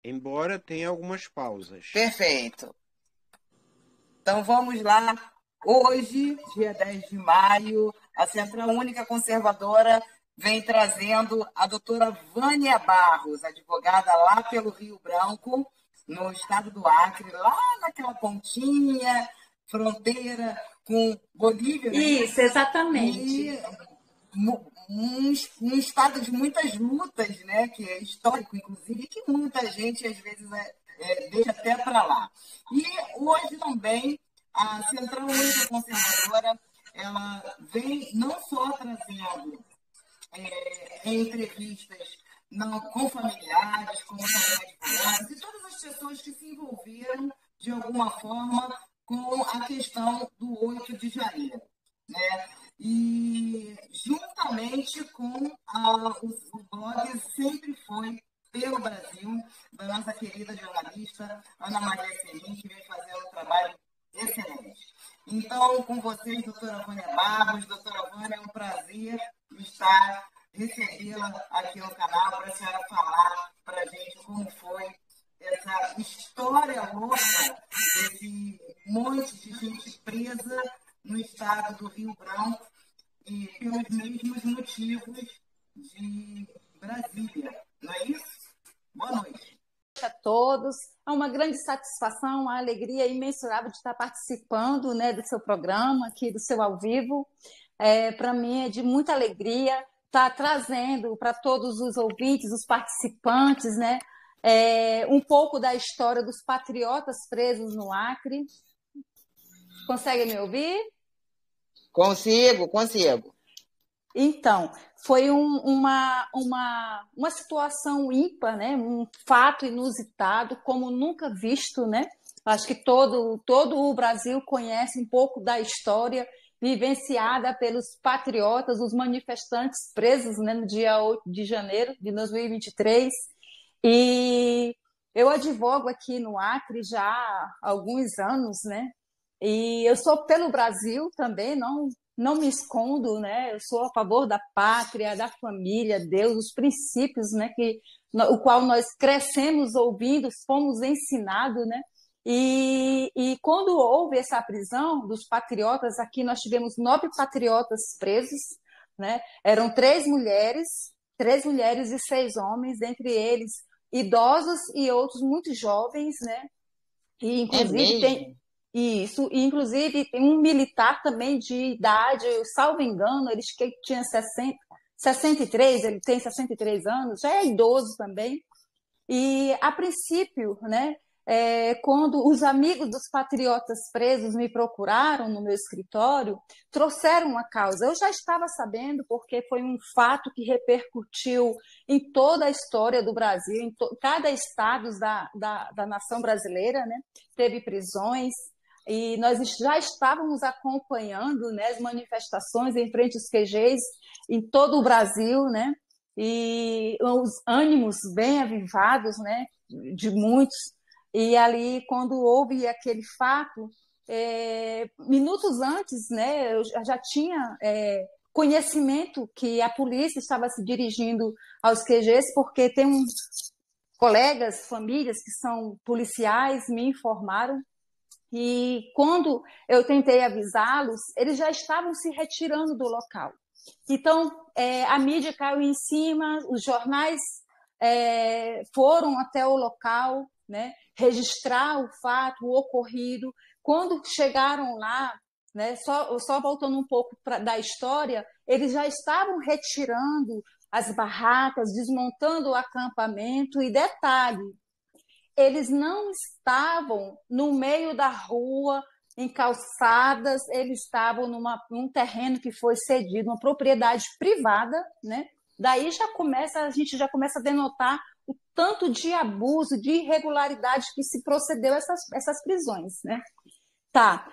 embora tenha algumas pausas. Perfeito. Então vamos lá. Hoje, dia 10 de maio, a Central Única Conservadora vem trazendo a doutora Vânia Barros, advogada lá pelo Rio Branco, no estado do Acre, lá naquela pontinha, fronteira com Bolívia, né? Isso, exatamente. E um estado de muitas lutas, né, que é histórico, inclusive, e que muita gente, às vezes, deixa até para lá. E hoje também a Central Única Conservadora ela vem não só trazendo entrevistas não, com familiares, com advogados e todas as pessoas que se envolveram de alguma forma com a questão do 8 de janeiro, né? E juntamente com o blog Sempre Foi pelo Brasil, da nossa querida jornalista Ana Maria Selim, que vem fazendo um trabalho excelente. Então, com vocês, doutora Vânia Barros, doutora Vânia, é um prazer estar recebê-la aqui no canal para a senhora falar para a gente como foi essa história louca desse monte de gente presa no estado do Rio Branco e pelos mesmos motivos de Brasília. Não é isso? Boa noite. A todos. É uma grande satisfação, uma alegria imensurável de estar participando, né, do seu programa, aqui do seu ao vivo. Para mim é de muita alegria estar trazendo para todos os ouvintes, os participantes, né, um pouco da história dos patriotas presos no Acre. Consegue me ouvir? Consigo. Então, foi uma situação ímpar, né? Um fato inusitado, como nunca visto, né? Acho que todo o Brasil conhece um pouco da história vivenciada pelos patriotas, os manifestantes presos, né, no dia 8 de janeiro de 2023. E eu advogo aqui no Acre já há alguns anos, né? E eu sou pelo Brasil também, não me escondo, né? Eu sou a favor da pátria, da família, Deus, os princípios, né? O qual nós crescemos ouvindo, fomos ensinados, né? E quando houve essa prisão dos patriotas, aqui nós tivemos 9 patriotas presos, né? Eram 3 mulheres e 6 homens, entre eles idosos e outros muito jovens, né? E inclusive tem um militar também de idade, salvo engano, ele que tinha 63, ele tem 63 anos, já é idoso também. E, a princípio, né, quando os amigos dos patriotas presos me procuraram no meu escritório, trouxeram uma causa. Eu já estava sabendo, porque foi um fato que repercutiu em toda a história do Brasil, em cada estado da nação brasileira, né, teve prisões, e nós já estávamos acompanhando, né, as manifestações em frente aos QGs em todo o Brasil, né, e os ânimos bem avivados, né, de muitos. E ali, quando houve aquele fato, minutos antes, né, eu já tinha conhecimento que a polícia estava se dirigindo aos QGs, porque tem uns colegas, famílias que são policiais, me informaram. E quando eu tentei avisá-los, eles já estavam se retirando do local. Então, a mídia caiu em cima, os jornais foram até o local, né, registrar o fato, o ocorrido. Quando chegaram lá, né, só voltando um pouco da história, eles já estavam retirando as barracas, desmontando o acampamento. E detalhe, eles não estavam no meio da rua, em calçadas, eles estavam num terreno que foi cedido, uma propriedade privada, né? Daí a gente já começa a denotar o tanto de abuso, de irregularidade que se procedeu essas prisões, né? Tá.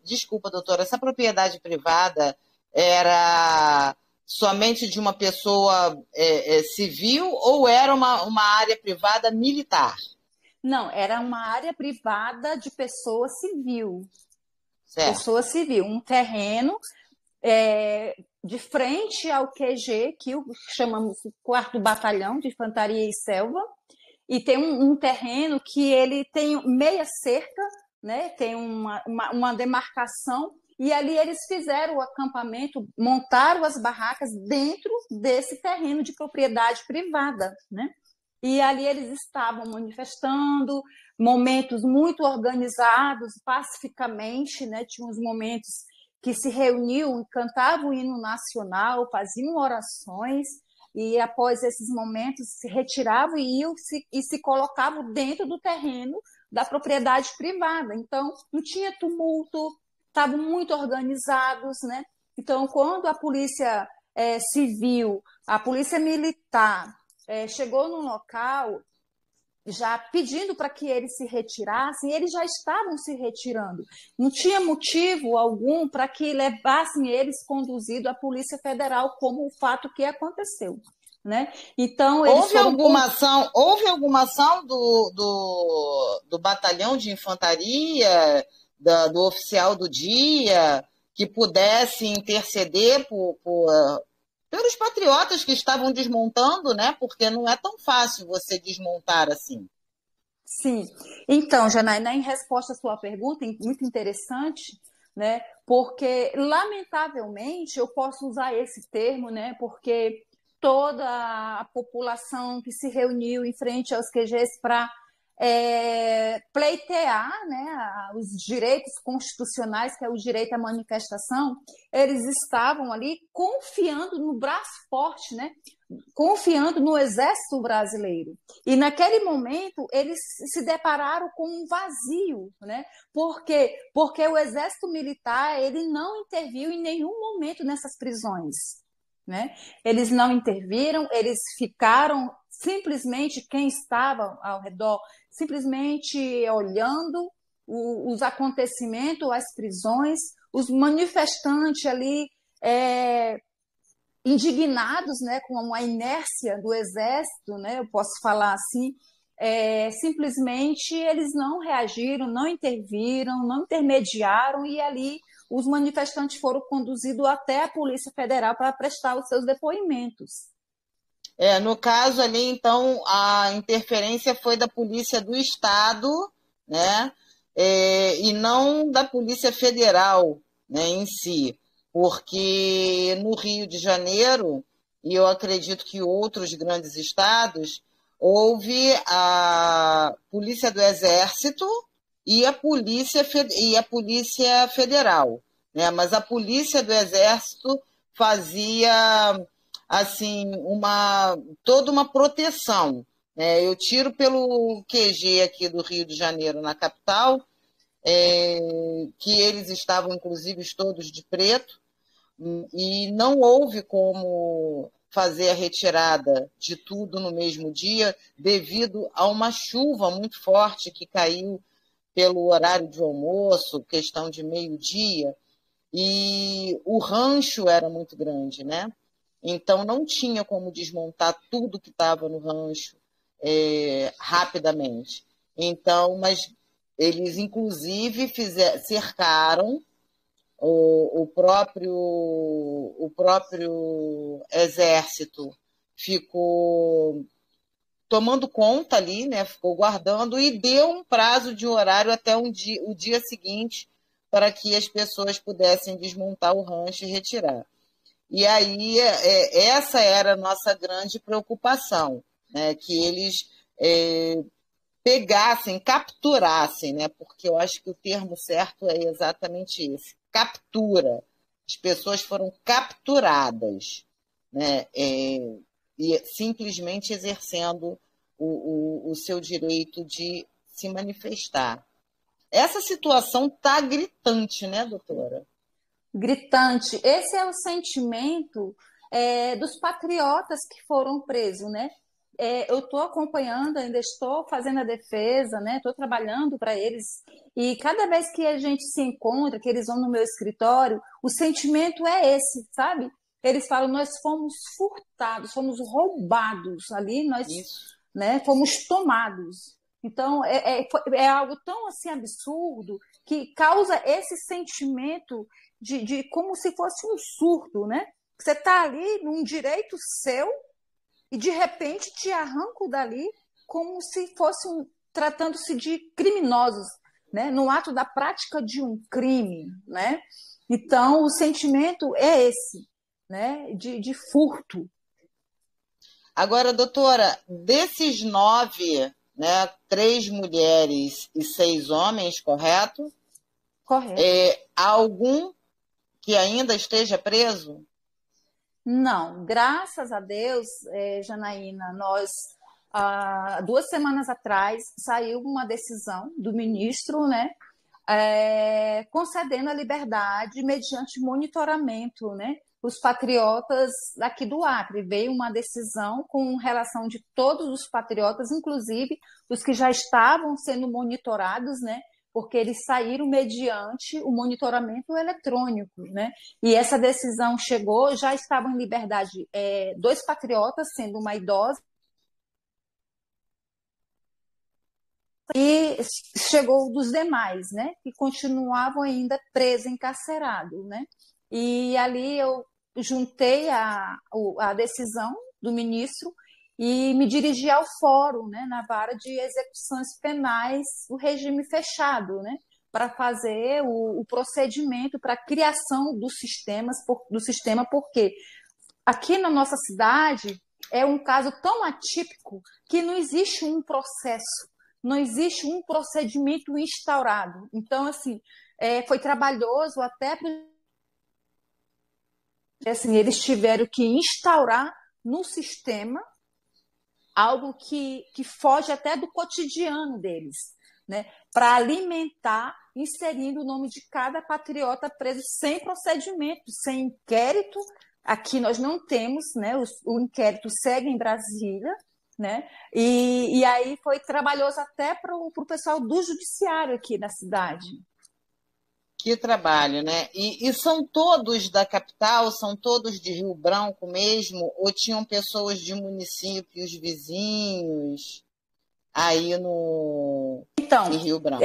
Desculpa, doutora, essa propriedade privada era somente de uma pessoa civil ou era uma área privada militar? Não, era uma área privada de pessoa civil. Certo. Pessoa civil, um terreno de frente ao QG, que chamamos o 4º Batalhão de Infantaria e Selva, e tem um terreno que ele tem meia cerca, né? Tem uma demarcação, e ali eles fizeram o acampamento, montaram as barracas dentro desse terreno de propriedade privada, né? E ali eles estavam manifestando, momentos muito organizados, pacificamente, né? Tinha uns momentos que se reuniam e cantavam o hino nacional, faziam orações, e após esses momentos se retiravam e se colocavam dentro do terreno da propriedade privada. Então, não tinha tumulto, estavam muito organizados, né? Então, quando a polícia civil, a polícia militar chegou no local, já pedindo para que eles se retirassem, eles já estavam se retirando. Não tinha motivo algum para que levassem eles conduzidos à Polícia Federal, como o fato que aconteceu, né? Então, eles houve alguma ação do batalhão de infantaria, do oficial do dia, que pudesse interceder pelos patriotas que estavam desmontando, né? Porque não é tão fácil você desmontar assim. Sim. Então, Janaína, em resposta à sua pergunta, muito interessante, né? Porque, lamentavelmente, eu posso usar esse termo, né? Porque toda a população que se reuniu em frente aos QGs para pleitear, né, os direitos constitucionais, que é o direito à manifestação, eles estavam ali confiando no braço forte, né, confiando no Exército Brasileiro. E naquele momento eles se depararam com um vazio, né? Por quê? Porque o Exército Militar ele não interviu em nenhum momento nessas prisões, né? Eles não interviram, eles ficaram simplesmente, quem estava ao redor, simplesmente olhando os acontecimentos, as prisões, os manifestantes ali indignados, né, com a inércia do Exército, né, eu posso falar assim, simplesmente eles não reagiram, não interviram, não intermediaram, e ali os manifestantes foram conduzidos até a Polícia Federal para prestar os seus depoimentos. No caso ali, então, a interferência foi da Polícia do Estado, né, e não da Polícia Federal, né, em si, porque no Rio de Janeiro, e eu acredito que outros grandes estados, houve a Polícia do Exército e a Polícia Federal, né, mas a Polícia do Exército fazia assim, toda uma proteção. Eu tiro pelo QG aqui do Rio de Janeiro, na capital, que eles estavam, inclusive, todos de preto, e não houve como fazer a retirada de tudo no mesmo dia, devido a uma chuva muito forte que caiu pelo horário de almoço, questão de meio-dia, e o rancho era muito grande, né? Então, não tinha como desmontar tudo que estava no rancho rapidamente. Então, mas eles, inclusive, cercaram o próprio exército, ficou tomando conta ali, né? Ficou guardando e deu um prazo de horário até o dia seguinte para que as pessoas pudessem desmontar o rancho e retirar. E aí, essa era a nossa grande preocupação, né? Que eles pegassem, capturassem, né? Porque eu acho que o termo certo é exatamente esse, captura. As pessoas foram capturadas, né? E simplesmente exercendo o seu direito de se manifestar. Essa situação está gritante, né, doutora? Gritante. Esse é o sentimento dos patriotas que foram presos, né? Eu estou acompanhando, ainda estou fazendo a defesa, né? Estou trabalhando para eles, e cada vez que a gente se encontra, que eles vão no meu escritório, o sentimento é esse, sabe? Eles falam, nós fomos furtados, fomos roubados ali, nós, né, fomos tomados. Então, é algo tão assim absurdo que causa esse sentimento de como se fosse um surto, né? Você está ali num direito seu e, de repente, te arrancam dali como se fosse tratando-se de criminosos, né? No ato da prática de um crime, né? Então, o sentimento é esse, né? De furto. Agora, doutora, desses 9, né, 3 mulheres e 6 homens, correto? Correto. Há algum que ainda esteja preso? Não, graças a Deus, Janaína, nós, 2 semanas atrás, saiu uma decisão do ministro, né, concedendo a liberdade mediante monitoramento, né, os patriotas daqui do Acre. Veio uma decisão com relação de todos os patriotas, inclusive os que já estavam sendo monitorados, né, porque eles saíram mediante o monitoramento eletrônico, né? E essa decisão chegou, já estavam em liberdade 2 patriotas, sendo uma idosa, e chegou dos demais, né? Que continuavam ainda presos, encarcerados, né? E ali eu juntei a decisão do ministro e me dirigi ao fórum, né, na vara de execuções penais do regime fechado, né, para fazer o procedimento para a criação do sistema, porque aqui na nossa cidade é um caso tão atípico que não existe um processo, não existe um procedimento instaurado. Então, assim, foi trabalhoso até assim, eles tiveram que instaurar no sistema algo que foge até do cotidiano deles, né? Para alimentar, inserindo o nome de cada patriota preso sem procedimento, sem inquérito. Aqui nós não temos, né? O inquérito segue em Brasília, né? E aí foi trabalhoso até para o pessoal do judiciário aqui na cidade. Que trabalho, né? E são todos da capital, são todos de Rio Branco mesmo, ou tinham pessoas de municípios vizinhos aí em Rio Branco?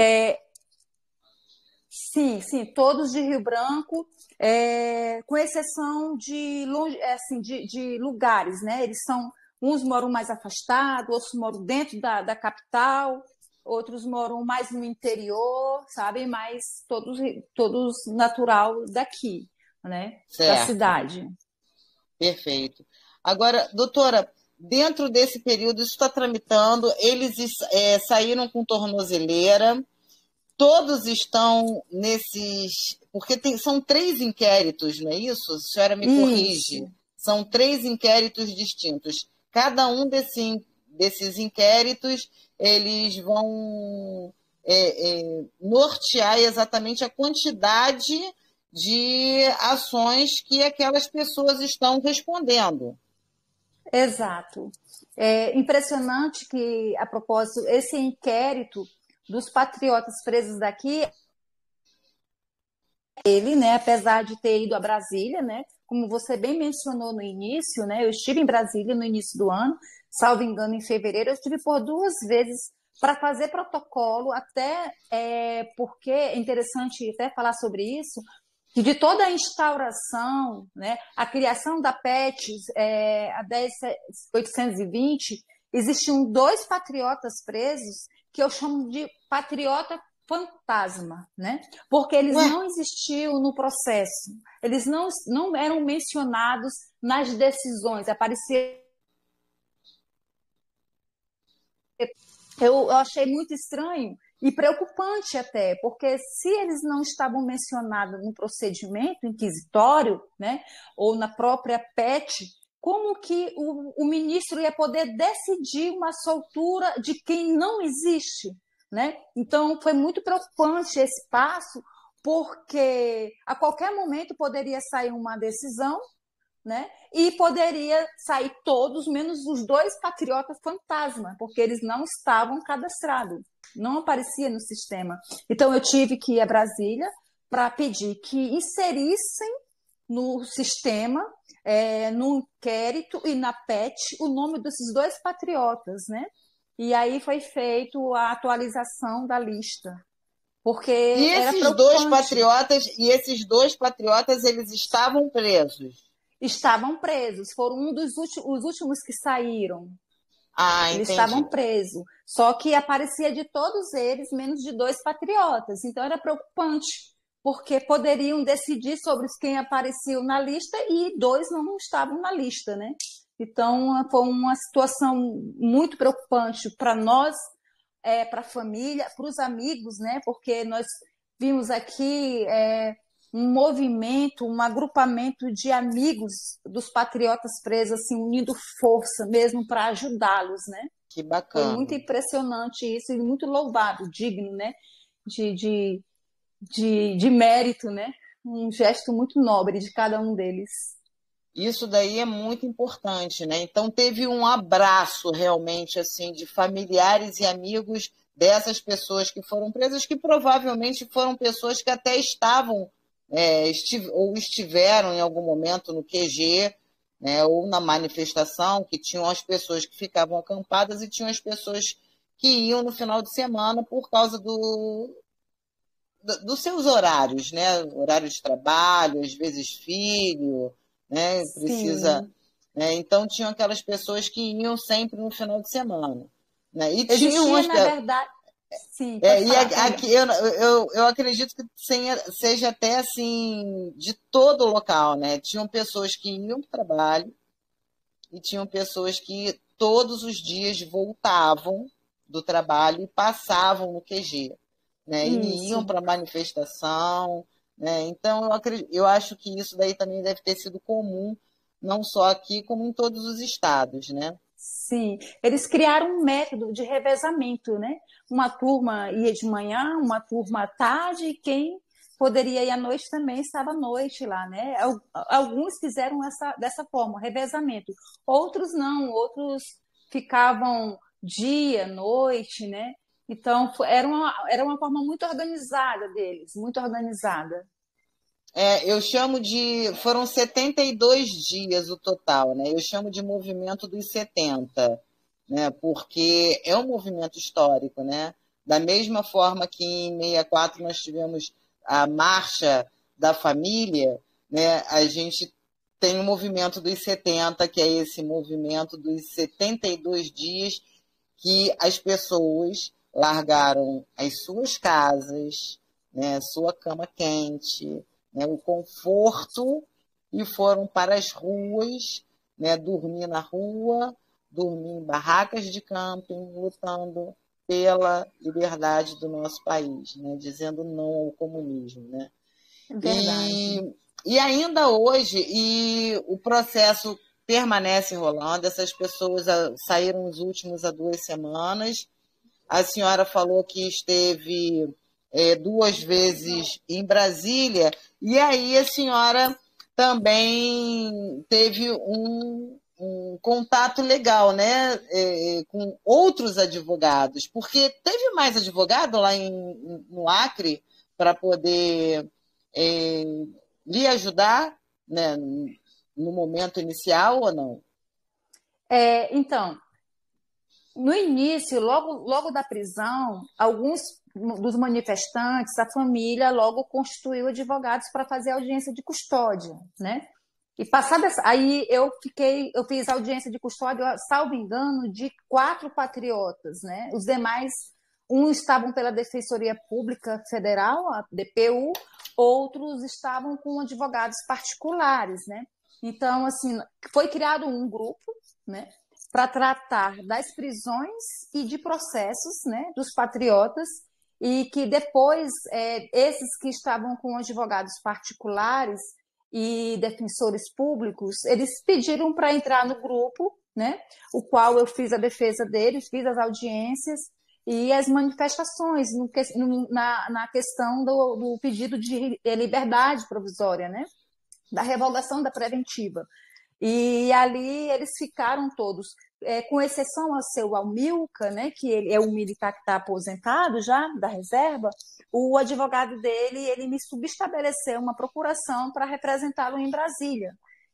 Sim, todos de Rio Branco, com exceção de lugares, né? Uns moram mais afastados, outros moram dentro da capital, outros moram mais no interior, sabe? Mas todos natural daqui, né? Certo. Da cidade. Perfeito. Agora, doutora, dentro desse período, isso está tramitando, eles saíram com tornozeleira, todos estão nesses... Porque são 3 inquéritos, não é isso? A senhora me corrige. São 3 inquéritos distintos. Cada um desses inquéritos, eles vão nortear exatamente a quantidade de ações que aquelas pessoas estão respondendo. Exato. É impressionante que, a propósito, esse inquérito dos patriotas presos daqui, ele, né, apesar de ter ido a Brasília, né, como você bem mencionou no início, né, eu estive em Brasília no início do ano, salvo engano, em fevereiro, eu estive por 2 vezes para fazer protocolo, até porque é interessante até falar sobre isso, que de toda a instauração, né, a criação da PET, a 10.820, existiam 2 patriotas presos que eu chamo de patriota fantasma, né? Porque eles não existiam no processo, eles não eram mencionados nas decisões, aparecia. Eu achei muito estranho e preocupante até, porque se eles não estavam mencionados no procedimento inquisitório, né, ou na própria PET, como que o ministro ia poder decidir uma soltura de quem não existe, né? Então, foi muito preocupante esse passo, porque a qualquer momento poderia sair uma decisão, né? E poderia sair todos, menos os 2 patriotas fantasma, porque eles não estavam cadastrados, não aparecia no sistema. Então, eu tive que ir a Brasília para pedir que inserissem no sistema, no inquérito e na PET, o nome desses 2 patriotas, né? E aí foi feita a atualização da lista. Porque esses 2 patriotas, eles estavam presos? estavam presos, foram os últimos que saíram. Eles Entendi. estavam presos. Só que aparecia de todos eles, menos de 2 patriotas. Então era preocupante, porque poderiam decidir sobre quem apareciam na lista e 2 não estavam na lista, né? Então foi uma situação muito preocupante para nós, para a família, para os amigos, né? Porque nós vimos aqui um movimento, um agrupamento de amigos dos patriotas presos, assim, unindo força mesmo para ajudá-los, né? Que Foi bacana. muito impressionante isso e muito louvável, digno, né? De mérito, né? Um gesto muito nobre de cada um deles. Isso daí é muito importante, né? Então teve um abraço realmente assim de familiares e amigos dessas pessoas que foram presas, que provavelmente foram pessoas que até estavam ou estiveram em algum momento no QG, né, ou na manifestação, que tinham as pessoas que ficavam acampadas e tinham as pessoas que iam no final de semana por causa dos seus horários, né? Horário de trabalho, às vezes filho, né? Precisa, Sim. né? Então tinham aquelas pessoas que iam sempre no final de semana, né? E tinham Existia, umas, na verdade. Sim, pode e falar, aqui eu acredito que seja até assim de todo o local, né? Tinham pessoas que iam para o trabalho e tinham pessoas que todos os dias voltavam do trabalho e passavam no QG, né? E iam Isso. para a manifestação, né? Então eu acho que isso daí também deve ter sido comum, não só aqui, como em todos os estados, né? Sim, eles criaram um método de revezamento, né? Uma turma ia de manhã, uma turma à tarde, e quem poderia ir à noite também estava à noite lá, né? Alguns fizeram dessa forma, revezamento. Outros não, outros ficavam dia, noite, né? Então, era uma forma muito organizada deles, muito organizada. Eu chamo foram 72 dias o total, né? Eu chamo de movimento dos 70, né? Porque é um movimento histórico, né? Da mesma forma que em 64 nós tivemos a Marcha da Família, né? A gente tem o movimento dos 70, que é esse movimento dos 72 dias que as pessoas largaram as suas casas, né? Sua cama quente, né, o conforto, e foram para as ruas, né, dormir na rua, dormir em barracas de camping, lutando pela liberdade do nosso país, né, dizendo não ao comunismo, né? Verdade. E ainda hoje, o processo permanece rolando, essas pessoas saíram os últimos há 2 semanas. A senhora falou que esteve 2 vezes em Brasília, e aí a senhora também teve um contato legal, né, com outros advogados, porque teve mais advogado lá no Acre para poder é, lhe ajudar, né, no momento inicial ou não? Então, no início, logo da prisão, alguns dos manifestantes, a família logo constituiu advogados para fazer audiência de custódia, né? E aí eu fiz audiência de custódia, salvo engano, de 4 patriotas, né? Os demais, uns estavam pela Defensoria Pública Federal, a DPU, outros estavam com advogados particulares, né? Então, assim, foi criado um grupo, né, para tratar das prisões e de processos, né, dos patriotas, e que depois esses que estavam com advogados particulares e defensores públicos, eles pediram para entrar no grupo, né, o qual eu fiz a defesa deles, fiz as audiências e as manifestações na questão do pedido de liberdade provisória, né, da revogação da preventiva. E ali eles ficaram todos, com exceção ao seu Almilca, né, que ele é um militar que está aposentado já, da reserva, o advogado dele, ele me subestabeleceu uma procuração para representá-lo em Brasília.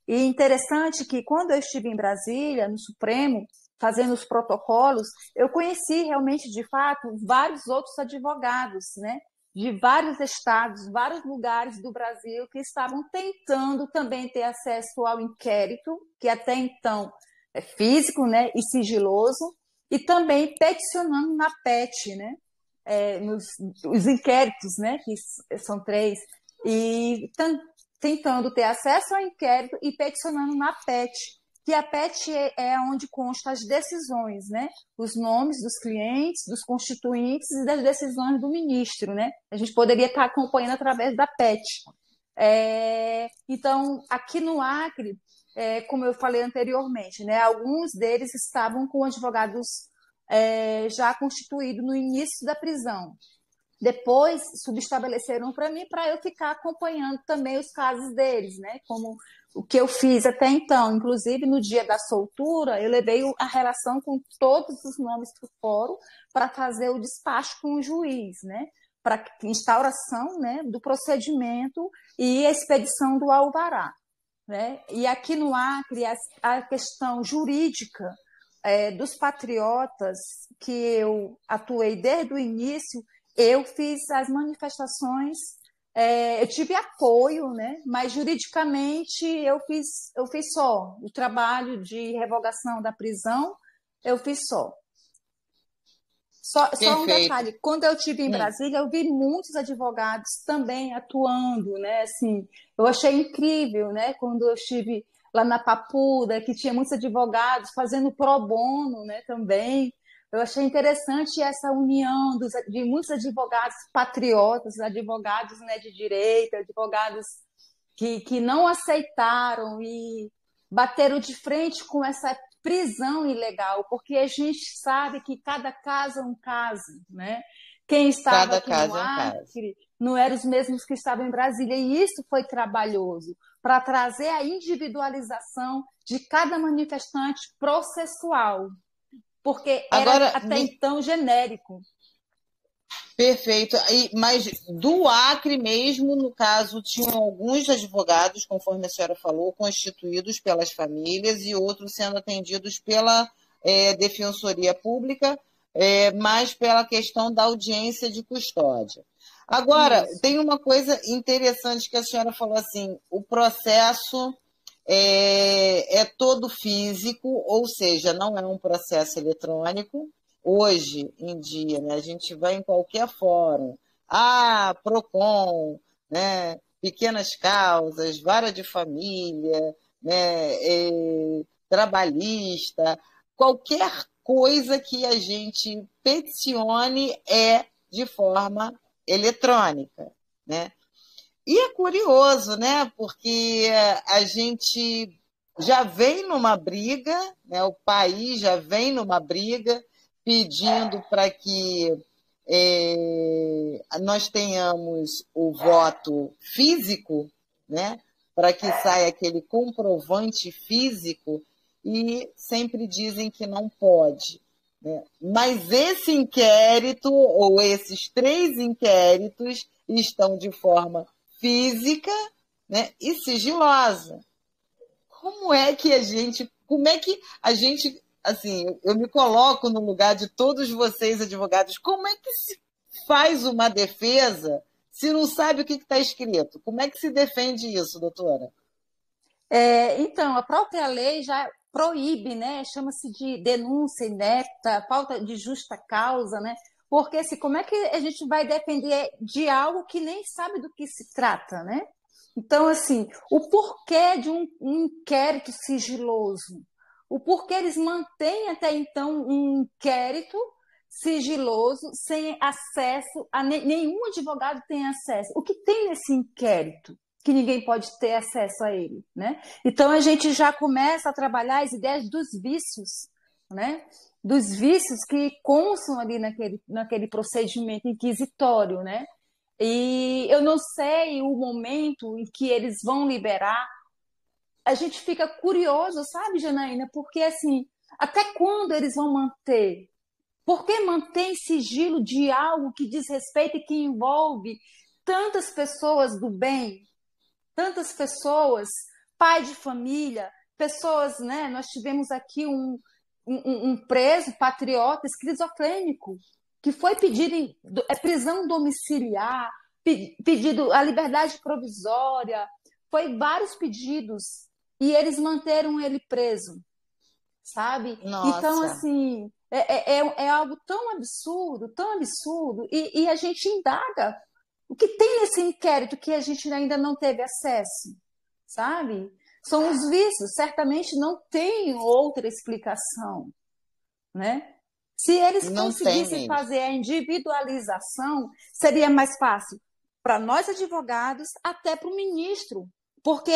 E interessante que quando eu estive em Brasília, no Supremo, fazendo os protocolos, eu conheci realmente, de fato, vários outros advogados, né, de vários estados, vários lugares do Brasil que estavam tentando também ter acesso ao inquérito, que até então é físico, né, e sigiloso, e também peticionando na PET, né, os inquéritos, né, que são 3, e tentando ter acesso ao inquérito e peticionando na PET, que a PET é onde constam as decisões, né? Os nomes dos clientes, dos constituintes e das decisões do ministro, né? A gente poderia estar acompanhando através da PET. Então, aqui no Acre, como eu falei anteriormente, né? Alguns deles estavam com advogados já constituídos no início da prisão. Depois, subestabeleceram para mim para eu ficar acompanhando também os casos deles, né? Como o que eu fiz até então. Inclusive, no dia da soltura, eu levei a relação com todos os nomes para o fórum para fazer o despacho com o juiz, né? Para instauração, né, do procedimento e a expedição do alvará, né? E aqui no Acre, a questão jurídica dos patriotas, que eu atuei desde o início, eu fiz as manifestações, eu tive apoio, né? Mas juridicamente eu fiz só. O trabalho de revogação da prisão, eu fiz só. Só um detalhe, quando eu estive em Brasília, eu vi muitos advogados também atuando, né? Assim, eu achei incrível, né? Quando eu estive lá na Papuda, que tinha muitos advogados fazendo pro bono, né? Também. Eu achei interessante essa união de muitos advogados patriotas, advogados, né, de direita, advogados que não aceitaram e bateram de frente com essa prisão ilegal, porque a gente sabe que cada caso é um caso, né? Quem estava aqui no Acre não eram os mesmos que estavam em Brasília, e isso foi trabalhoso, para trazer a individualização de cada manifestante processual, porque era até então genérico. Perfeito. Mas do Acre mesmo, no caso, tinham alguns advogados, conforme a senhora falou, constituídos pelas famílias e outros sendo atendidos pela Defensoria Pública, mas pela questão da audiência de custódia. Agora, tem uma coisa interessante que a senhora falou assim, o processo é todo físico, ou seja, não é um processo eletrônico. Hoje em dia, né, a gente vai em qualquer fórum, PROCON, né, pequenas causas, vara de família, né, trabalhista, qualquer coisa que a gente peticione é de forma eletrônica, né? E é curioso, né? Porque a gente já vem numa briga, né? O país já vem numa briga pedindo para que nós tenhamos o voto físico, né? Para que saia aquele comprovante físico, e sempre dizem que não pode, né? Mas esse inquérito, ou esses 3 inquéritos, estão de forma física, né, e sigilosa. Como é que a gente, assim, eu me coloco no lugar de todos vocês, advogados, como é que se faz uma defesa se não sabe o que está escrito? Como é que se defende isso, doutora? Então, a própria lei já proíbe, né? Chama-se de denúncia inepta, falta de justa causa, né? Porque assim, como é que a gente vai defender de algo que nem sabe do que se trata, né? Então, assim, o porquê de um inquérito sigiloso, o porquê eles mantêm até então um inquérito sigiloso sem acesso, nenhum advogado tem acesso. O que tem nesse inquérito que ninguém pode ter acesso a ele, né? Então, a gente já começa a trabalhar as ideias dos vícios, né? Dos vícios que constam ali naquele procedimento inquisitório, né? E eu não sei o momento em que eles vão liberar. A gente fica curioso, sabe, Janaína? Porque, assim, até quando eles vão manter? Por que mantém sigilo de algo que diz respeito e que envolve tantas pessoas do bem, tantas pessoas, pai de família, pessoas, né? Nós tivemos aqui um preso patriota esquizofrênico, que foi pedido prisão domiciliar, pedido a liberdade provisória, foi vários pedidos, e eles manteram ele preso, sabe? Então, Nossa. assim, é algo tão absurdo, e a gente indaga o que tem nesse inquérito que a gente ainda não teve acesso, sabe? São os vícios, certamente não tem outra explicação, né? Se eles Não tem conseguissem mesmo. fazer a individualização, seria mais fácil para nós advogados, até para o ministro, porque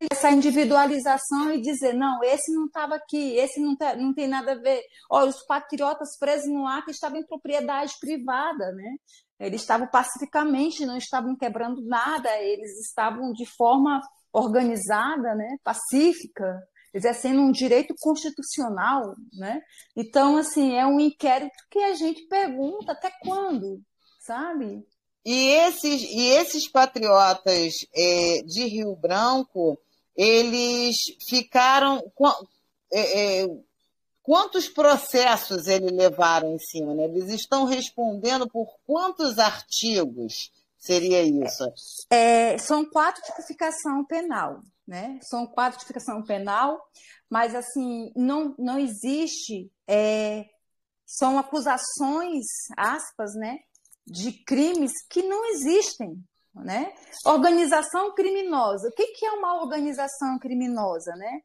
essa individualização e dizer, não, esse não estava aqui, esse não tem nada a ver. Olha, os patriotas presos no Acre estavam em propriedade privada, né? Eles estavam pacificamente, não estavam quebrando nada, eles estavam de forma organizada, né? Pacífica, exercendo um direito constitucional, né? Então, assim, é um inquérito que a gente pergunta até quando, sabe? E esses patriotas de Rio Branco, eles ficaram. Quantos processos eles levaram em cima? Né? Eles estão respondendo por quantos artigos? Seria isso? São 4 tipificação penal, né? São 4 tipificação penal, mas assim não existe. São acusações, aspas, né? De crimes que não existem, né? Organização criminosa. O que é uma organização criminosa, né?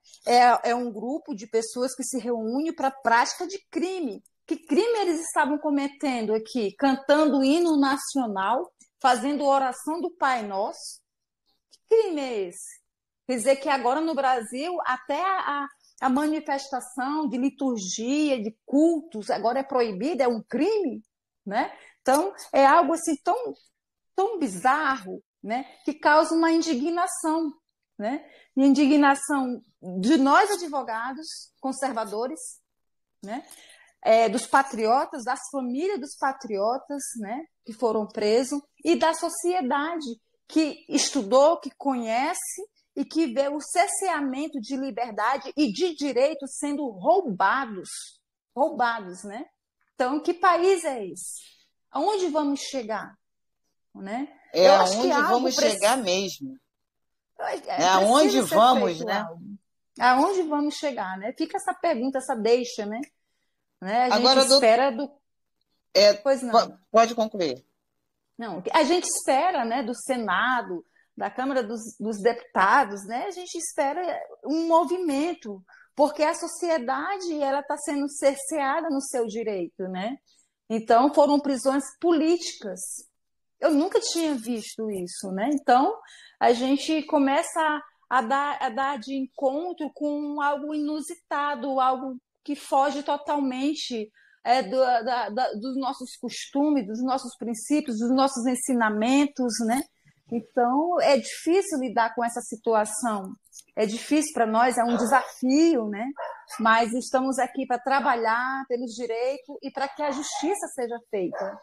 É um grupo de pessoas que se reúne para a prática de crime. Que crime eles estavam cometendo aqui? Cantando o hino nacional, fazendo oração do Pai Nosso. Que crime é esse? Quer dizer que agora no Brasil até a manifestação de liturgia, de cultos, agora é proibida, é um crime, né? Então, é algo assim tão bizarro, né, que causa uma indignação, né? Indignação de nós advogados conservadores, né? Dos patriotas, das famílias dos patriotas, né, que foram presos, e da sociedade que estudou, que conhece e que vê o cerceamento de liberdade e de direitos sendo roubados, né? Então, que país é esse? Aonde vamos chegar? Né? Eu acho que vamos chegar mesmo. Aonde vamos, né? Aonde vamos chegar, né? Fica essa pergunta, essa deixa, né? A Agora, gente espera do... Pois não. Pode concluir. Não, a gente espera, né, do Senado, da Câmara dos Deputados, né? A gente espera um movimento, porque a sociedade ela está sendo cerceada no seu direito, né? Então, foram prisões políticas. Eu nunca tinha visto isso, né? Então, a gente começa a dar de encontro com algo inusitado, algo que foge totalmente dos nossos costumes, dos nossos princípios, dos nossos ensinamentos, né? Então, é difícil lidar com essa situação. É difícil para nós, é um desafio, né? Mas estamos aqui para trabalhar pelos direitos e para que a justiça seja feita.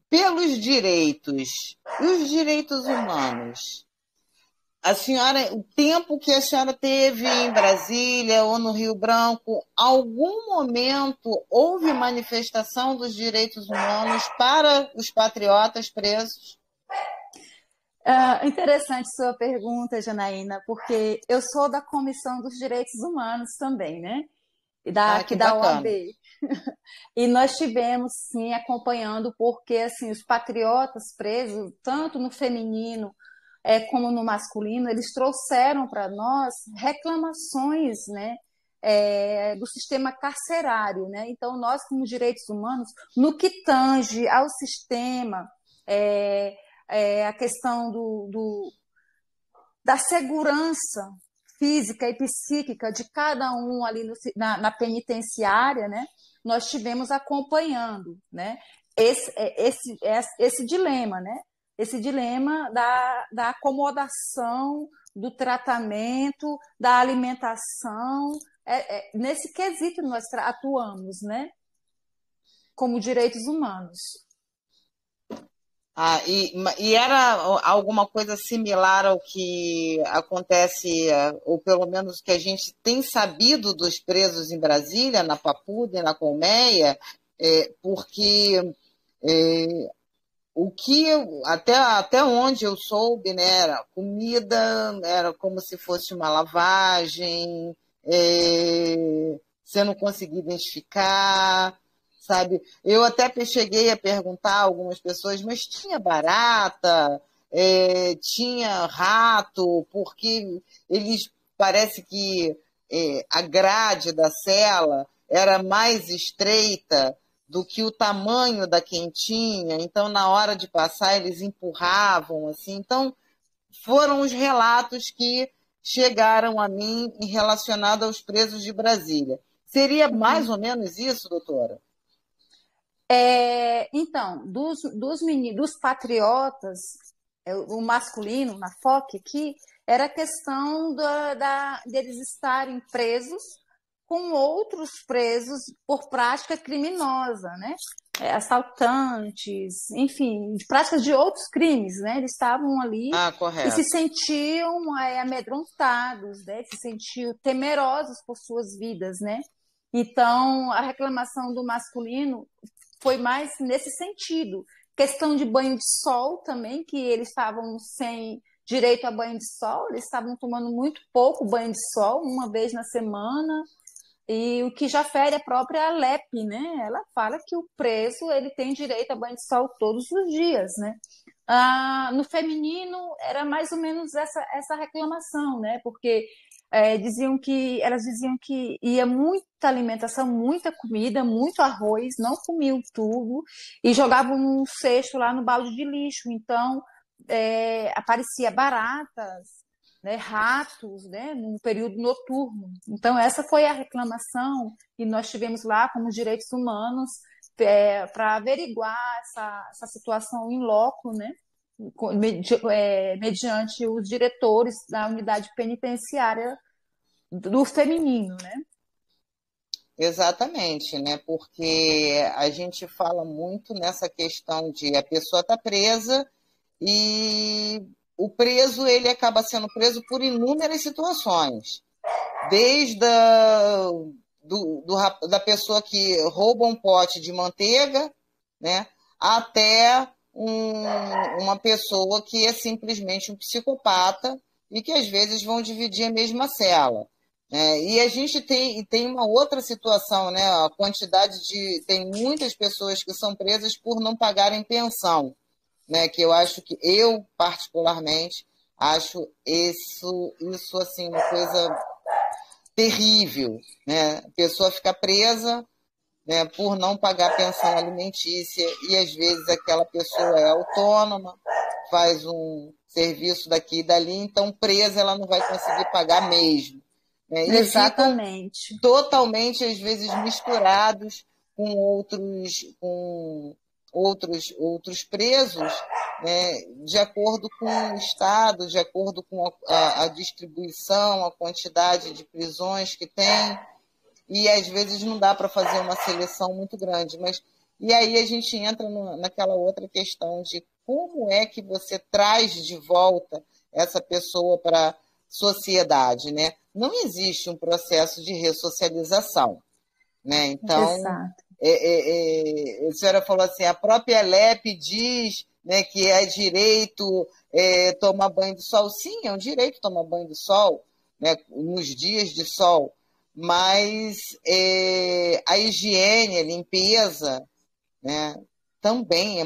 Pelos direitos e os direitos humanos, a senhora, o tempo que a senhora teve em Brasília ou no Rio Branco, algum momento houve manifestação dos direitos humanos para os patriotas presos? Interessante sua pergunta, Janaína, porque eu sou da Comissão dos Direitos Humanos também, né? Que da bacana. OAB. E nós tivemos, sim, acompanhando, porque assim, os patriotas presos, tanto no feminino como no masculino, eles trouxeram para nós reclamações, né, do sistema carcerário, né? Então, nós, como direitos humanos, no que tange ao sistema, a questão da segurança física e psíquica de cada um ali na penitenciária, né? Nós tivemos acompanhando, né? Esse dilema, né? Esse dilema da acomodação, do tratamento, da alimentação, nesse quesito nós atuamos, né? Como direitos humanos. E era alguma coisa similar ao que acontece, ou pelo menos que a gente tem sabido dos presos em Brasília, na Papuda e na Colmeia, porque é, o que até onde eu soube, né, era comida, era como se fosse uma lavagem, você não conseguia identificar, sabe? Eu até cheguei a perguntar a algumas pessoas, mas tinha barata, tinha rato, porque eles parece que a grade da cela era mais estreita do que o tamanho da quentinha, então na hora de passar eles empurravam assim. Então foram os relatos que chegaram a mim em relacionado aos presos de Brasília. Seria mais ou menos isso, doutora? Então, dos patriotas, o masculino, na FOC aqui, era a questão deles estarem presos com outros presos por prática criminosa, né? Assaltantes, enfim, de práticas de outros crimes, né? Eles estavam ali e se sentiam amedrontados, né? Se sentiam temerosos por suas vidas, né? Então, a reclamação do masculino foi mais nesse sentido. Questão de banho de sol também, que eles estavam sem direito a banho de sol, eles estavam tomando muito pouco banho de sol, uma vez na semana, e o que já fere a própria LEP, né? Ela fala que o preso ele tem direito a banho de sol todos os dias, né? No feminino era mais ou menos essa reclamação, né? Porque elas diziam que ia muita alimentação, muita comida, muito arroz, não comiam tudo e jogavam num cesto lá no balde de lixo. Então aparecia baratas, né, ratos, né, num período noturno. Então essa foi a reclamação e nós tivemos lá como direitos humanos para averiguar essa situação em loco, né? Mediante os diretores da unidade penitenciária do feminino, né? Exatamente, né? Porque a gente fala muito nessa questão de a pessoa está presa e o preso ele acaba sendo preso por inúmeras situações, desde da pessoa que rouba um pote de manteiga, né? Até uma pessoa que é simplesmente um psicopata e que às vezes vão dividir a mesma cela. E a gente tem uma outra situação, né? A quantidade tem muitas pessoas que são presas por não pagarem pensão, né? Que eu particularmente acho isso assim uma coisa terrível, né? A pessoa fica presa, né, por não pagar pensão alimentícia e às vezes aquela pessoa é autônoma, faz um serviço daqui e dali, então presa ela não vai conseguir pagar mesmo, né? E exatamente. Ficam totalmente às vezes misturados com outros presos, né, de acordo com o Estado, de acordo com a distribuição, a quantidade de prisões que tem. E às vezes não dá para fazer uma seleção muito grande. E aí a gente entra naquela outra questão de como é que você traz de volta essa pessoa para a sociedade, né? Não existe um processo de ressocialização, né? Então, a senhora falou assim, a própria LEP diz, né, que é direito tomar banho de sol. Sim, é um direito tomar banho de sol, né, nos dias de sol, mas a higiene, a limpeza, né, também é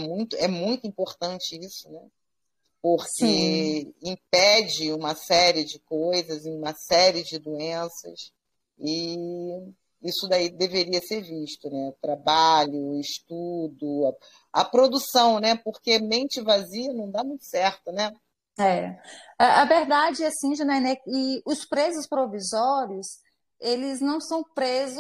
muito importante isso, né? Porque Sim. impede uma série de coisas, uma série de doenças, e isso daí deveria ser visto, né? Trabalho, estudo, a produção, né? Porque mente vazia não dá muito certo, né? A verdade é assim, Janaína, e os presos provisórios, eles não são presos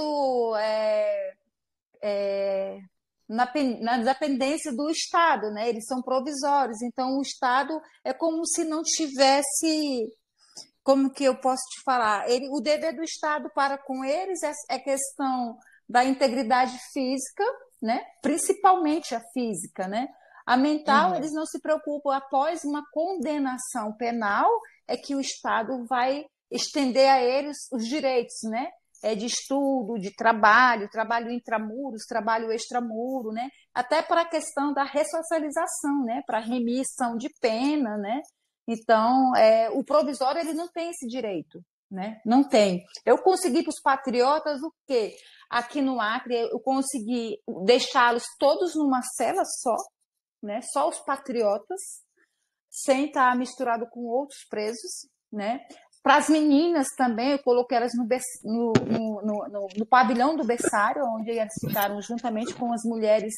na dependência do Estado, né? Eles são provisórios, então o Estado é como se não tivesse, como que eu posso te falar? O dever do Estado para com eles é questão da integridade física, né? Principalmente a física, né? A mental, Uhum. eles não se preocupam, após uma condenação penal, é que o Estado vai estender a eles os direitos, né? De estudo, de trabalho, trabalho intramuros, trabalho extramuro, né? Até para a questão da ressocialização, né? Para remissão de pena, né? Então, o provisório ele não tem esse direito, né? Não tem. Eu consegui para os patriotas o quê? Aqui no Acre, eu consegui deixá-los todos numa cela só, né? Só os patriotas, sem estar misturado com outros presos, né? Para as meninas também, eu coloquei elas no pavilhão do berçário, onde elas ficaram juntamente com as mulheres,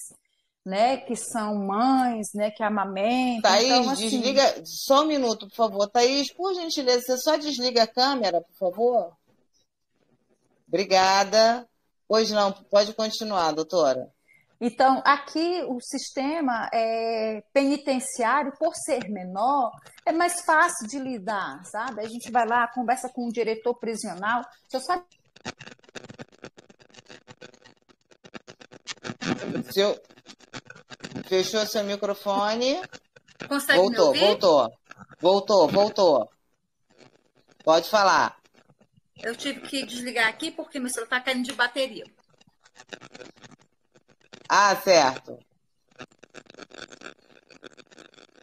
né, que são mães, né, que amamentam. Então, Thaís, assim, desliga só um minuto, por favor. Thaís, por gentileza, você só desliga a câmera, por favor? Obrigada. Pois não, pode continuar, doutora. então, aqui o sistema penitenciário, por ser menor, é mais fácil de lidar, sabe? A gente vai lá, conversa com o diretor prisional. Se eu só Fechou seu microfone. consegue me ouvir? Voltou. Pode falar. Eu tive que desligar aqui porque meu celular está caindo de bateria. Ah, certo.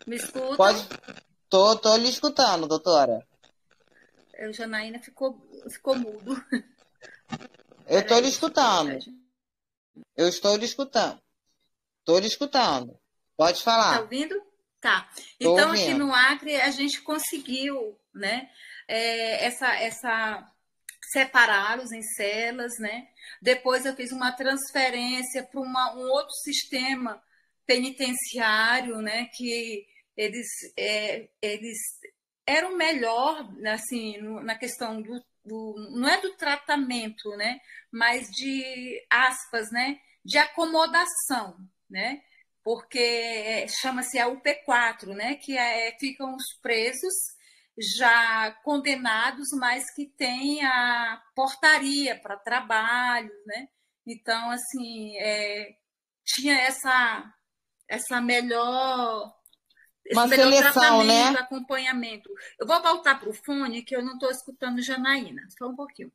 Me escuta? Pode. Tô lhe escutando, doutora. O Janaína ficou mudo. Eu estou lhe escutando. Eu estou lhe escutando. Estou lhe escutando. Pode falar. Tá ouvindo? Tá. Tô Então, ouvindo. aqui no Acre, a gente conseguiu, né, essa separá-los em celas, né? Depois eu fiz uma transferência para um outro sistema penitenciário, né, que eles eram melhor, assim, na questão não é do tratamento, né, mas de aspas, né, de acomodação, né? Porque chama-se a UP4, né? Que ficam os presos já condenados, mas que têm a portaria para trabalho, né? Então, assim, tinha essa melhor esse Uma melhor seleção, tratamento, né? acompanhamento. Eu vou voltar para o fone, que eu não estou escutando Janaína. Só um pouquinho.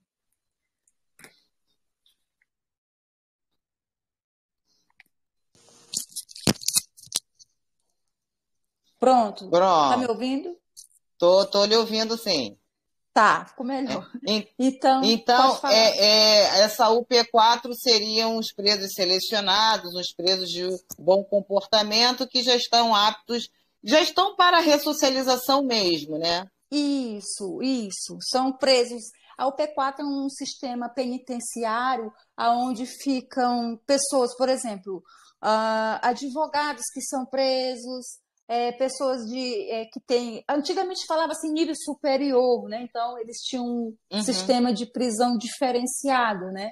Pronto. Tá me ouvindo? Tô lhe ouvindo, sim. Tá, ficou melhor. Então Então pode falar. essa UP4 seriam os presos selecionados, os presos de bom comportamento que já estão aptos, já estão para a ressocialização mesmo, né? Isso. São presos. A UP4 é um sistema penitenciário onde ficam pessoas, por exemplo, advogados que são presos, pessoas que têm. Antigamente falava assim nível superior, né? Então eles tinham um sistema de prisão diferenciado, né?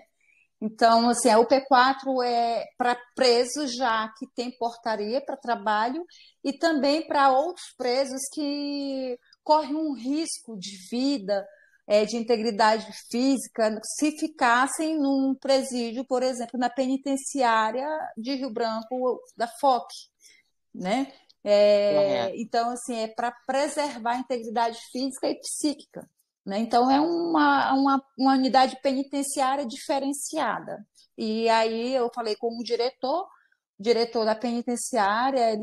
Então, assim, a UP4 é para presos já que tem portaria para trabalho e também para outros presos que correm um risco de vida, de integridade física, se ficassem num presídio, por exemplo, na penitenciária de Rio Branco, da FOC, né? Então, assim, é para preservar a integridade física e psíquica. Né? Então, é uma unidade penitenciária diferenciada. E aí eu falei com o diretor da penitenciária,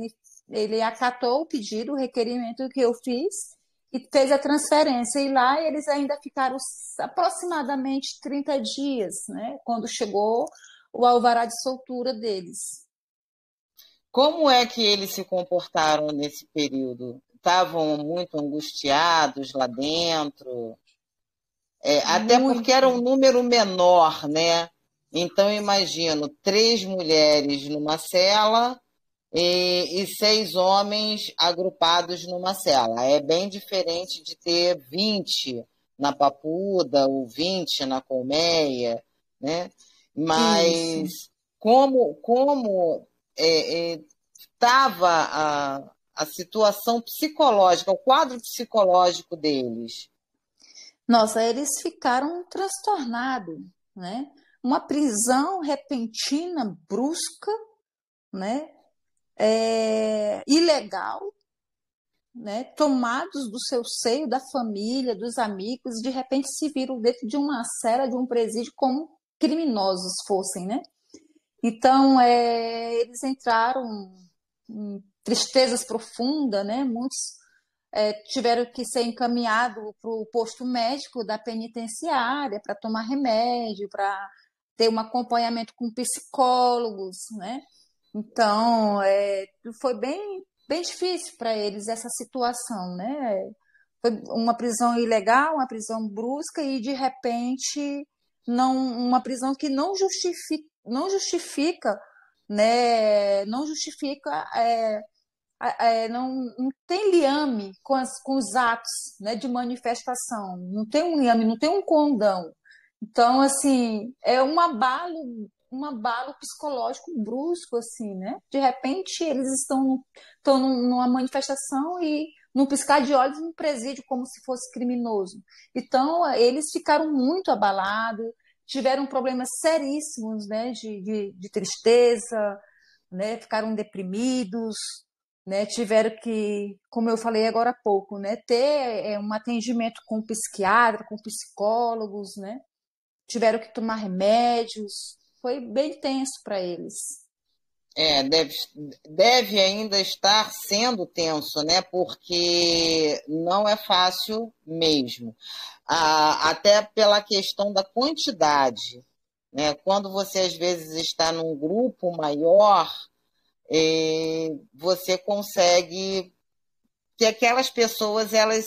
ele acatou o pedido, o requerimento que eu fiz, e fez a transferência. E lá eles ainda ficaram aproximadamente 30 dias, né? Quando chegou o alvará de soltura deles. Como é que eles se comportaram nesse período? Estavam muito angustiados lá dentro? Até porque era um número menor, né? Então, imagino 3 mulheres numa cela e 6 homens agrupados numa cela. É bem diferente de ter 20 na Papuda ou 20 na Colmeia, né? Mas como estava a situação psicológica, o quadro psicológico deles? Nossa, eles ficaram transtornados, né? Uma prisão repentina, brusca, né? ilegal, né, tomados do seu seio, da família, dos amigos, de repente se viram dentro de uma cela, de um presídio, como criminosos fossem, né? Então, eles entraram em tristezas profundas, né? Muitos tiveram que ser encaminhados para o posto médico da penitenciária para tomar remédio, para ter um acompanhamento com psicólogos, né? Então, foi bem difícil para eles essa situação, né? Foi uma prisão ilegal, uma prisão brusca e, de repente, uma prisão que não justifica, né? Não justifica, não tem liame com os atos, né, de manifestação, não tem um liame, não tem um condão. Então, assim, é um abalo psicológico brusco, assim, né? De repente, eles estão numa manifestação e, num piscar de olhos, num presídio, como se fosse criminoso. Então, eles ficaram muito abalados, tiveram problemas seríssimos, né? De tristeza, né? Ficaram deprimidos, né? Tiveram que, como eu falei agora há pouco, né? Ter um atendimento com psiquiatra, com psicólogos, né? Tiveram que tomar remédios, foi bem tenso para eles. Deve ainda estar sendo tenso, né? Porque não é fácil mesmo. Até pela questão da quantidade, né? Quando você às vezes está num grupo maior, você consegue que aquelas pessoas elas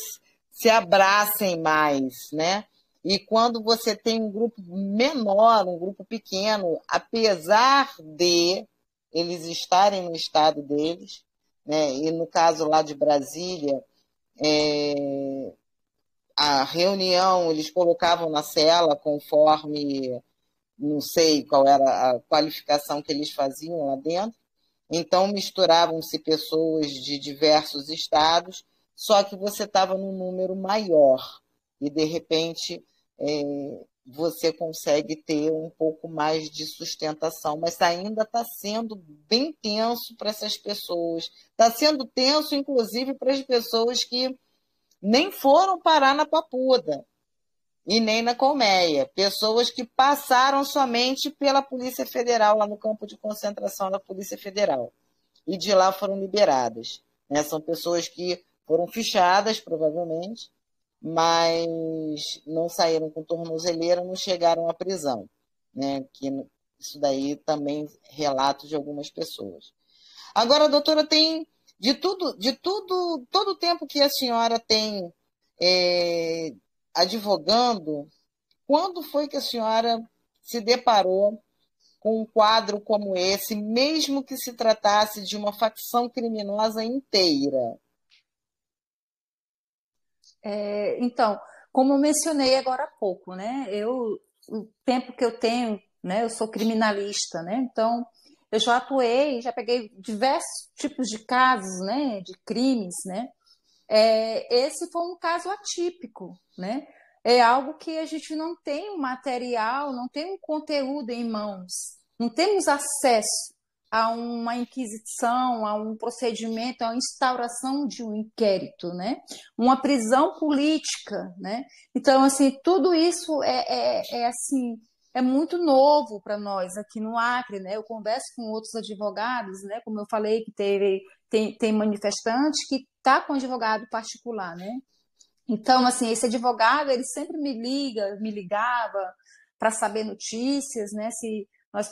se abracem mais, né? E quando você tem um grupo menor, um grupo pequeno, apesar de eles estarem no estado deles, né? E no caso lá de Brasília, a reunião eles colocavam na cela conforme, não sei qual era a qualificação que eles faziam lá dentro, então misturavam-se pessoas de diversos estados, só que você estava num número maior e, de repente, você consegue ter um pouco mais de sustentação, mas ainda está sendo bem tenso para essas pessoas. Está sendo tenso, inclusive, para as pessoas que nem foram parar na Papuda e nem na Colmeia. Pessoas que passaram somente pela Polícia Federal, lá no campo de concentração da Polícia Federal, e de lá foram liberadas, né? São pessoas que foram fichadas, provavelmente, mas não saíram com tornozeleira, não chegaram à prisão, né? Que isso daí também relatos de algumas pessoas. Agora, doutora, tem todo o tempo que a senhora tem advogando, quando foi que a senhora se deparou com um quadro como esse, mesmo que se tratasse de uma facção criminosa inteira? Então, como eu mencionei agora há pouco, né? O tempo que eu tenho, né? Eu sou criminalista, né? Então, eu já atuei, já peguei diversos tipos de casos, né? De crimes, né? Esse foi um caso atípico, né? É algo que a gente não tem um material, não tem um conteúdo em mãos, não temos acesso a uma inquisição, a um procedimento, a uma instauração de um inquérito, né? Uma prisão política, né? Então, assim, tudo isso assim, é muito novo para nós aqui no Acre, né? Eu converso com outros advogados, né? Como eu falei, que tem manifestante que está com advogado particular, né? Então, assim, esse advogado, ele sempre me ligava para saber notícias, né? Se nós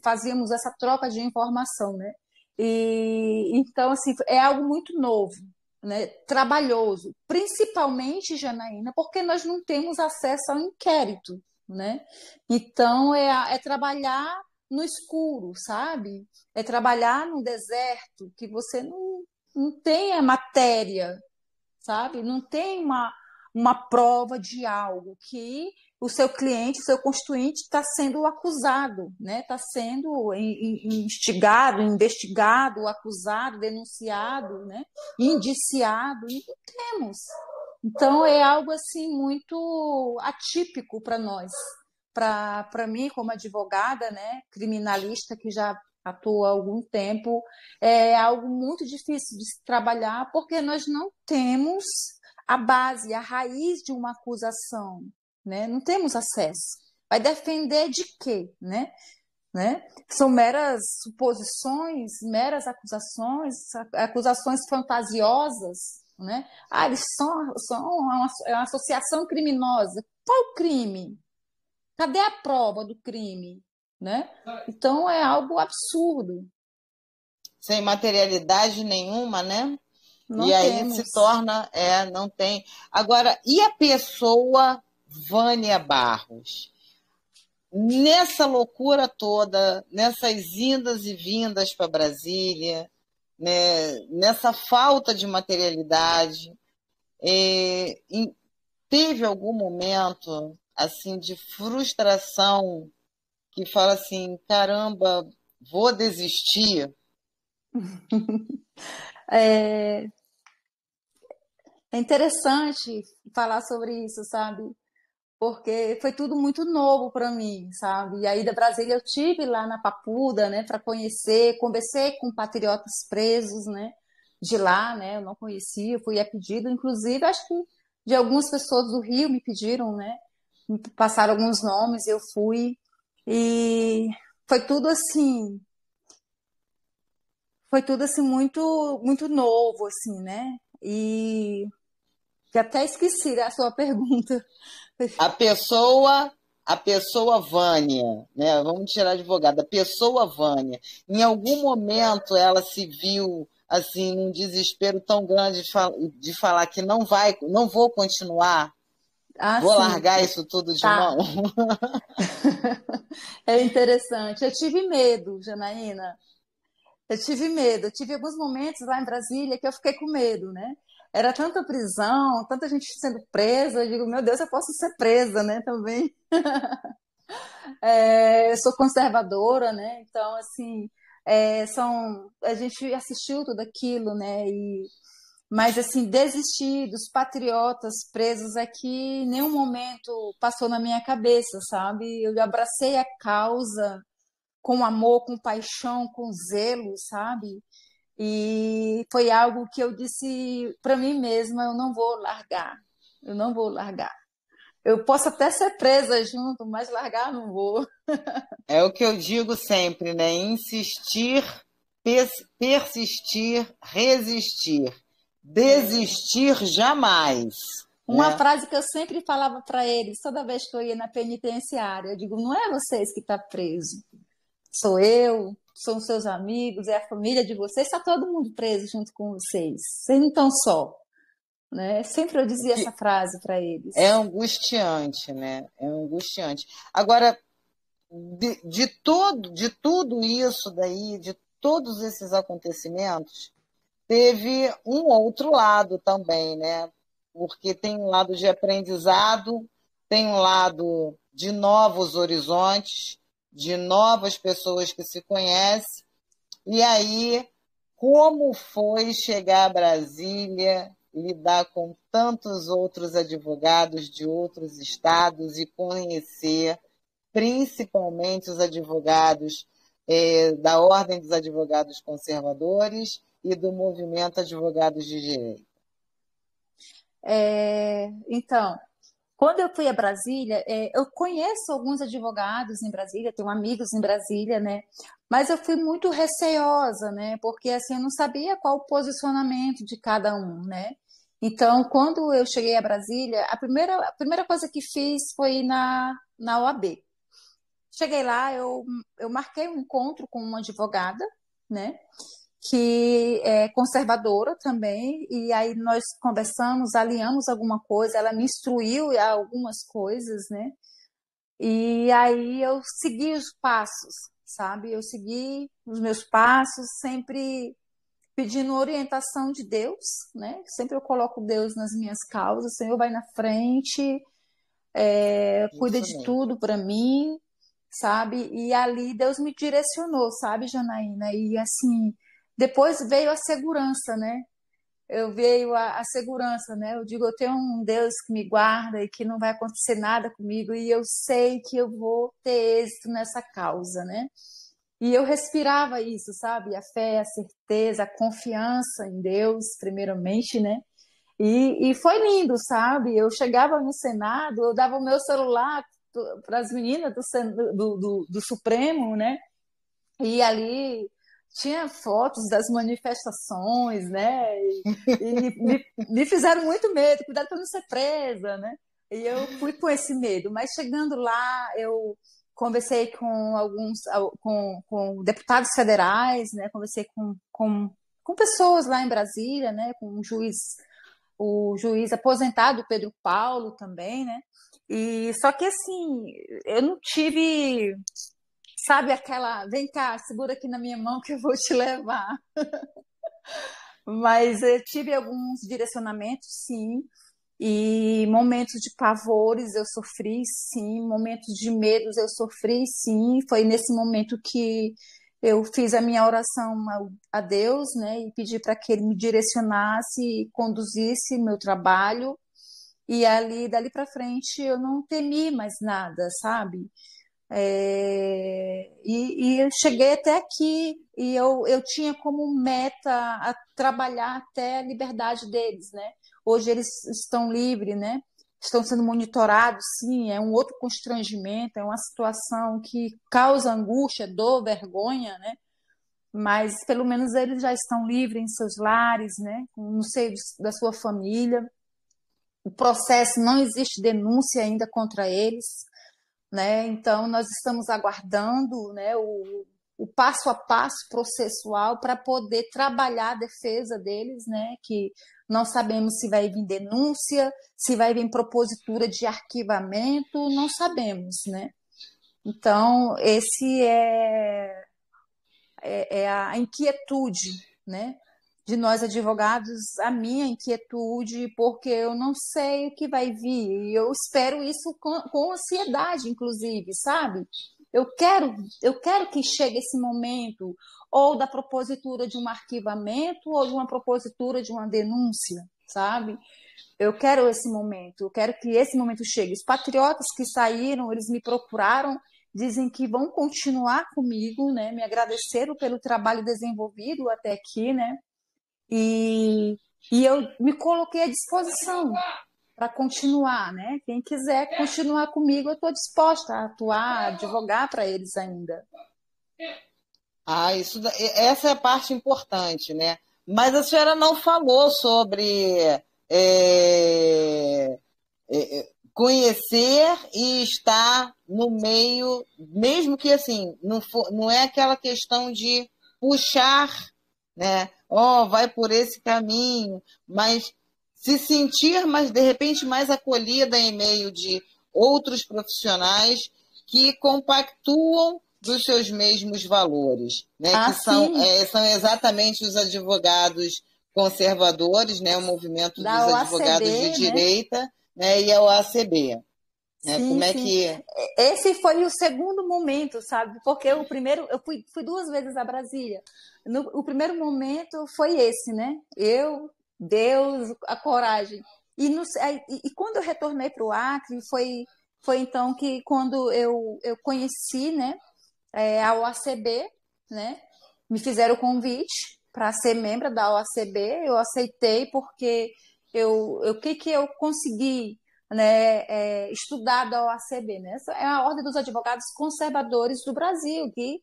fazíamos essa troca de informação, né? E então, assim, é algo muito novo, né? Trabalhoso, principalmente, Janaína, porque nós não temos acesso ao inquérito, né? Então, é trabalhar no escuro, sabe? É trabalhar no deserto, que você não tem a matéria, sabe? Não tem uma prova de algo que o seu cliente, o seu constituinte está sendo acusado, né? Está sendo instigado, investigado, acusado, denunciado, né? Indiciado, e não temos. Então, é algo assim muito atípico para nós. Para mim, como advogada, né? Criminalista, que já atuo há algum tempo. É algo muito difícil de se trabalhar, porque nós não temos a base, a raiz de uma acusação, né? Não temos acesso. Vai defender de quê, né? São meras suposições, meras acusações fantasiosas, né? Eles são uma associação criminosa. Qual crime? Cadê a prova do crime? Né? Então é algo absurdo. Sem materialidade nenhuma, né? Não E aí temos. se torna, não tem. Agora, e a pessoa Vânia Barros? Nessa loucura toda, nessas indas e vindas para Brasília, né, nessa falta de materialidade, teve algum momento assim de frustração que fala assim, caramba, vou desistir? É interessante falar sobre isso, sabe? Porque foi tudo muito novo para mim, sabe? E aí da Brasília eu tive lá na Papuda, né, para conversei com patriotas presos, né, de lá, né, eu não conhecia, fui a pedido, inclusive acho que de algumas pessoas do Rio me pediram, né, me passaram alguns nomes, eu fui e foi tudo assim muito muito novo, assim, né? E até esqueci a sua pergunta. A pessoa Vânia, né? Vamos tirar advogada, a pessoa Vânia, em algum momento ela se viu assim num desespero tão grande de falar que não vou continuar, vou Sim, largar isso tudo de tá. mão. É interessante. Eu tive medo, Janaína. Eu tive medo. Eu tive alguns momentos lá em Brasília que eu fiquei com medo, né? Era tanta prisão, tanta gente sendo presa. Eu digo, meu Deus, eu posso ser presa, né? Também. Eu sou conservadora, né? Então, assim, a gente assistiu tudo aquilo, né? Mas, assim, desistir dos patriotas presos aqui, em nenhum momento passou na minha cabeça, sabe? Eu abracei a causa com amor, com paixão, com zelo, sabe? E foi algo que eu disse para mim mesma, eu não vou largar, eu não vou largar. Eu posso até ser presa junto, mas largar não vou. É o que eu digo sempre, né? Insistir, persistir, resistir. Desistir jamais. Uma Né? frase que eu sempre falava para eles, toda vez que eu ia na penitenciária, eu digo, não é vocês que estão presos, sou eu, são seus amigos, é a família de vocês, está todo mundo preso junto com vocês, vocês não estão só. Né? Sempre eu dizia essa frase para eles. É angustiante, né? É angustiante. Agora, de tudo isso daí, de todos esses acontecimentos, teve um outro lado também, né? Porque tem um lado de aprendizado, tem um lado de novos horizontes, de novas pessoas que se conhecem. E aí, como foi chegar a Brasília, lidar com tantos outros advogados de outros estados e conhecer principalmente os advogados da Ordem dos Advogados Conservadores e do Movimento Advogados de Direito? Então, quando eu fui a Brasília, eu conheço alguns advogados em Brasília, tenho amigos em Brasília, né? Mas eu fui muito receosa, né? Porque assim, eu não sabia qual o posicionamento de cada um, né? Então, quando eu cheguei a Brasília, a primeira coisa que fiz foi ir na OAB. Cheguei lá, eu marquei um encontro com uma advogada, né? Que é conservadora também, e aí nós conversamos, alinhamos alguma coisa, ela me instruiu a algumas coisas, né? E aí eu segui os passos, sabe? Eu segui os meus passos, sempre pedindo orientação de Deus, né? Sempre eu coloco Deus nas minhas causas, o Senhor vai na frente, cuida de tudo para mim, sabe? E ali Deus me direcionou, sabe, Janaína? E assim, depois veio a segurança, né? Veio a segurança, né? Eu digo, eu tenho um Deus que me guarda e que não vai acontecer nada comigo e eu sei que eu vou ter êxito nessa causa, né? E eu respirava isso, sabe? A fé, a certeza, a confiança em Deus, primeiramente, né? E foi lindo, sabe? Eu chegava no Senado, eu dava o meu celular para as meninas do Supremo, né? E ali tinha fotos das manifestações, né? Me fizeram muito medo, cuidado para não ser presa, né? E eu fui com esse medo, mas chegando lá, eu conversei com com deputados federais, né? Conversei com pessoas lá em Brasília, né? Com o juiz aposentado Pedro Paulo também, né? E só que assim, eu não tive, sabe, aquela, vem cá, segura aqui na minha mão que eu vou te levar. Mas eu tive alguns direcionamentos, sim, e momentos de pavores eu sofri, sim, momentos de medos eu sofri, sim. Foi nesse momento que eu fiz a minha oração a Deus, né, e pedi para que Ele me direcionasse e conduzisse meu trabalho. E ali, dali para frente, eu não temi mais nada, sabe? E eu cheguei até aqui e eu tinha como meta a trabalhar até a liberdade deles, né? Hoje eles estão livres, né? Estão sendo monitorados, sim, é um outro constrangimento, é uma situação que causa angústia, dor, vergonha, né? Mas pelo menos eles já estão livres em seus lares, né? No seio da sua família. O processo, não existe denúncia ainda contra eles, né? Então, nós estamos aguardando, né, o passo a passo processual para poder trabalhar a defesa deles, né? Que não sabemos se vai vir denúncia, se vai vir propositura de arquivamento, não sabemos, né? Então, esse é a inquietude, né? De nós advogados, a minha inquietude, porque eu não sei o que vai vir, e eu espero isso com ansiedade, inclusive, sabe? Eu quero que chegue esse momento, ou da propositura de um arquivamento, ou de uma propositura de uma denúncia, sabe? Eu quero esse momento, eu quero que esse momento chegue. Os patriotas que saíram, eles me procuraram, dizem que vão continuar comigo, né? Me agradeceram pelo trabalho desenvolvido até aqui, né? E, e eu me coloquei à disposição para continuar, né? Quem quiser continuar comigo, eu estou disposta a atuar, a advogar para eles ainda. Essa é a parte importante, né? Mas a senhora não falou sobre conhecer e estar no meio, mesmo que assim, não é aquela questão de puxar, né? Vai por esse caminho, mas se sentir, mas de repente mais acolhida em meio de outros profissionais que compactuam dos seus mesmos valores, né? Que são exatamente os advogados conservadores, né? O movimento dos advogados de direita, né? E a OACB. Né? Sim, Como é sim. que... Esse foi o segundo momento, sabe? Porque o primeiro, eu fui 2 vezes a Brasília. O primeiro momento foi esse, né? Deus, a coragem. E quando eu retornei para o Acre, foi então que quando eu conheci, né, a OACB, né? Me fizeram o convite para ser membro da OACB, eu aceitei porque o que eu consegui, né, estudar da OACB, né? Essa é a Ordem dos Advogados Conservadores do Brasil, que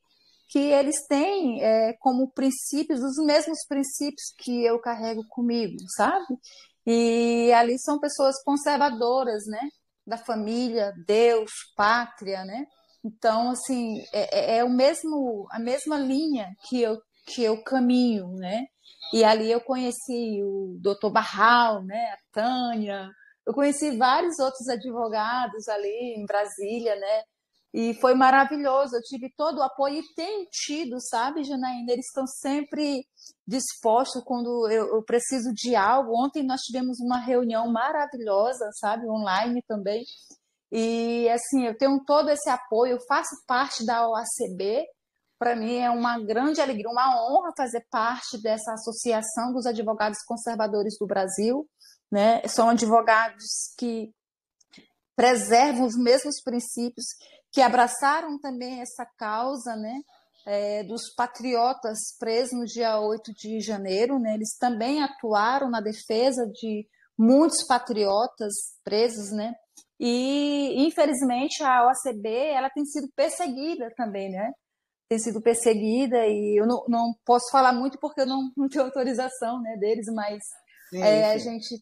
eles têm como princípios os mesmos princípios que eu carrego comigo, sabe? E ali são pessoas conservadoras, né? Da família, Deus, pátria, né? Então, assim, a mesma linha que eu caminho, né? E ali eu conheci o doutor Barral, né? A Tânia, eu conheci vários outros advogados ali em Brasília, né? E foi maravilhoso, eu tive todo o apoio e tenho tido, sabe, Janaína? Eles estão sempre dispostos quando eu preciso de algo. Ontem nós tivemos uma reunião maravilhosa, sabe, online também. E, assim, eu tenho todo esse apoio, eu faço parte da OACB, para mim é uma grande alegria, uma honra fazer parte dessa Associação dos Advogados Conservadores do Brasil, né? São advogados que preservam os mesmos princípios, que abraçaram também essa causa, né? dos patriotas presos no dia 8 de janeiro, né? Eles também atuaram na defesa de muitos patriotas presos, né? E, infelizmente, a OACB ela tem sido perseguida também, né? Tem sido perseguida e eu não posso falar muito porque eu não tenho autorização, né, deles, mas Sim, a sim. gente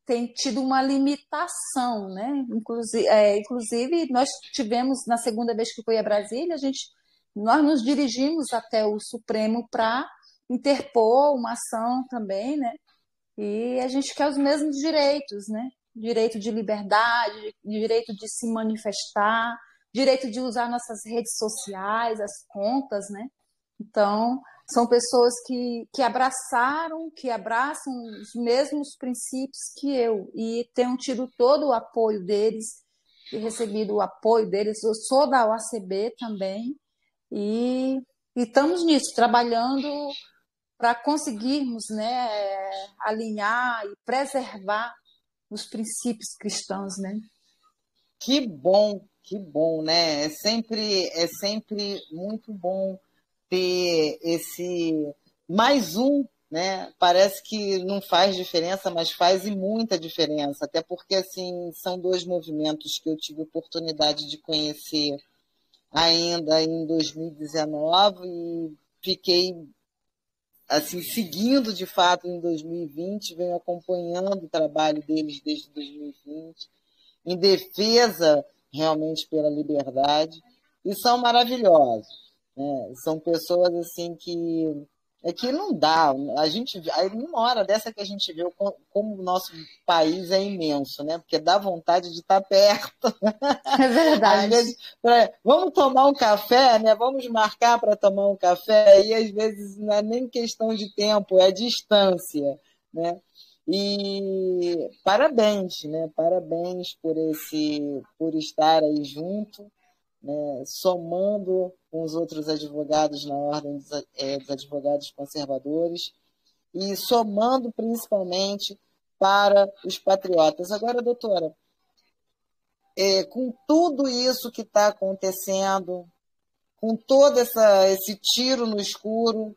tem tido uma limitação, né? Inclusive, nós tivemos, na segunda vez que fui a Brasília, nós nos dirigimos até o Supremo para interpor uma ação também, né? E a gente quer os mesmos direitos, né? Direito de liberdade, direito de se manifestar, direito de usar nossas redes sociais, as contas, né? Então, são pessoas que abraçam os mesmos princípios que eu e tenham tido todo o apoio deles e recebido o apoio deles. Eu sou da OACB também e estamos nisso, trabalhando para conseguirmos, né, alinhar e preservar os princípios cristãos, né? Que bom, né? É sempre muito bom ter esse mais um, né? Parece que não faz diferença, mas faz e muita diferença. Até porque assim são dois movimentos que eu tive oportunidade de conhecer ainda em 2019 e fiquei assim seguindo de fato em 2020, venho acompanhando o trabalho deles desde 2020, em defesa realmente pela liberdade, e são maravilhosos, né? São pessoas assim que não dá, a gente aí numa hora dessa que a gente vê como o nosso país é imenso, né? Porque dá vontade de estar perto. É Às verdade. vezes, vamos tomar um café, né? Vamos marcar para tomar um café, e às vezes não é nem questão de tempo, é distância, né? E parabéns, né? Parabéns por estar aí junto, né? Somando com os outros advogados na ordem dos advogados conservadores e somando principalmente para os patriotas. Agora, doutora, com tudo isso que está acontecendo, com todo esse tiro no escuro,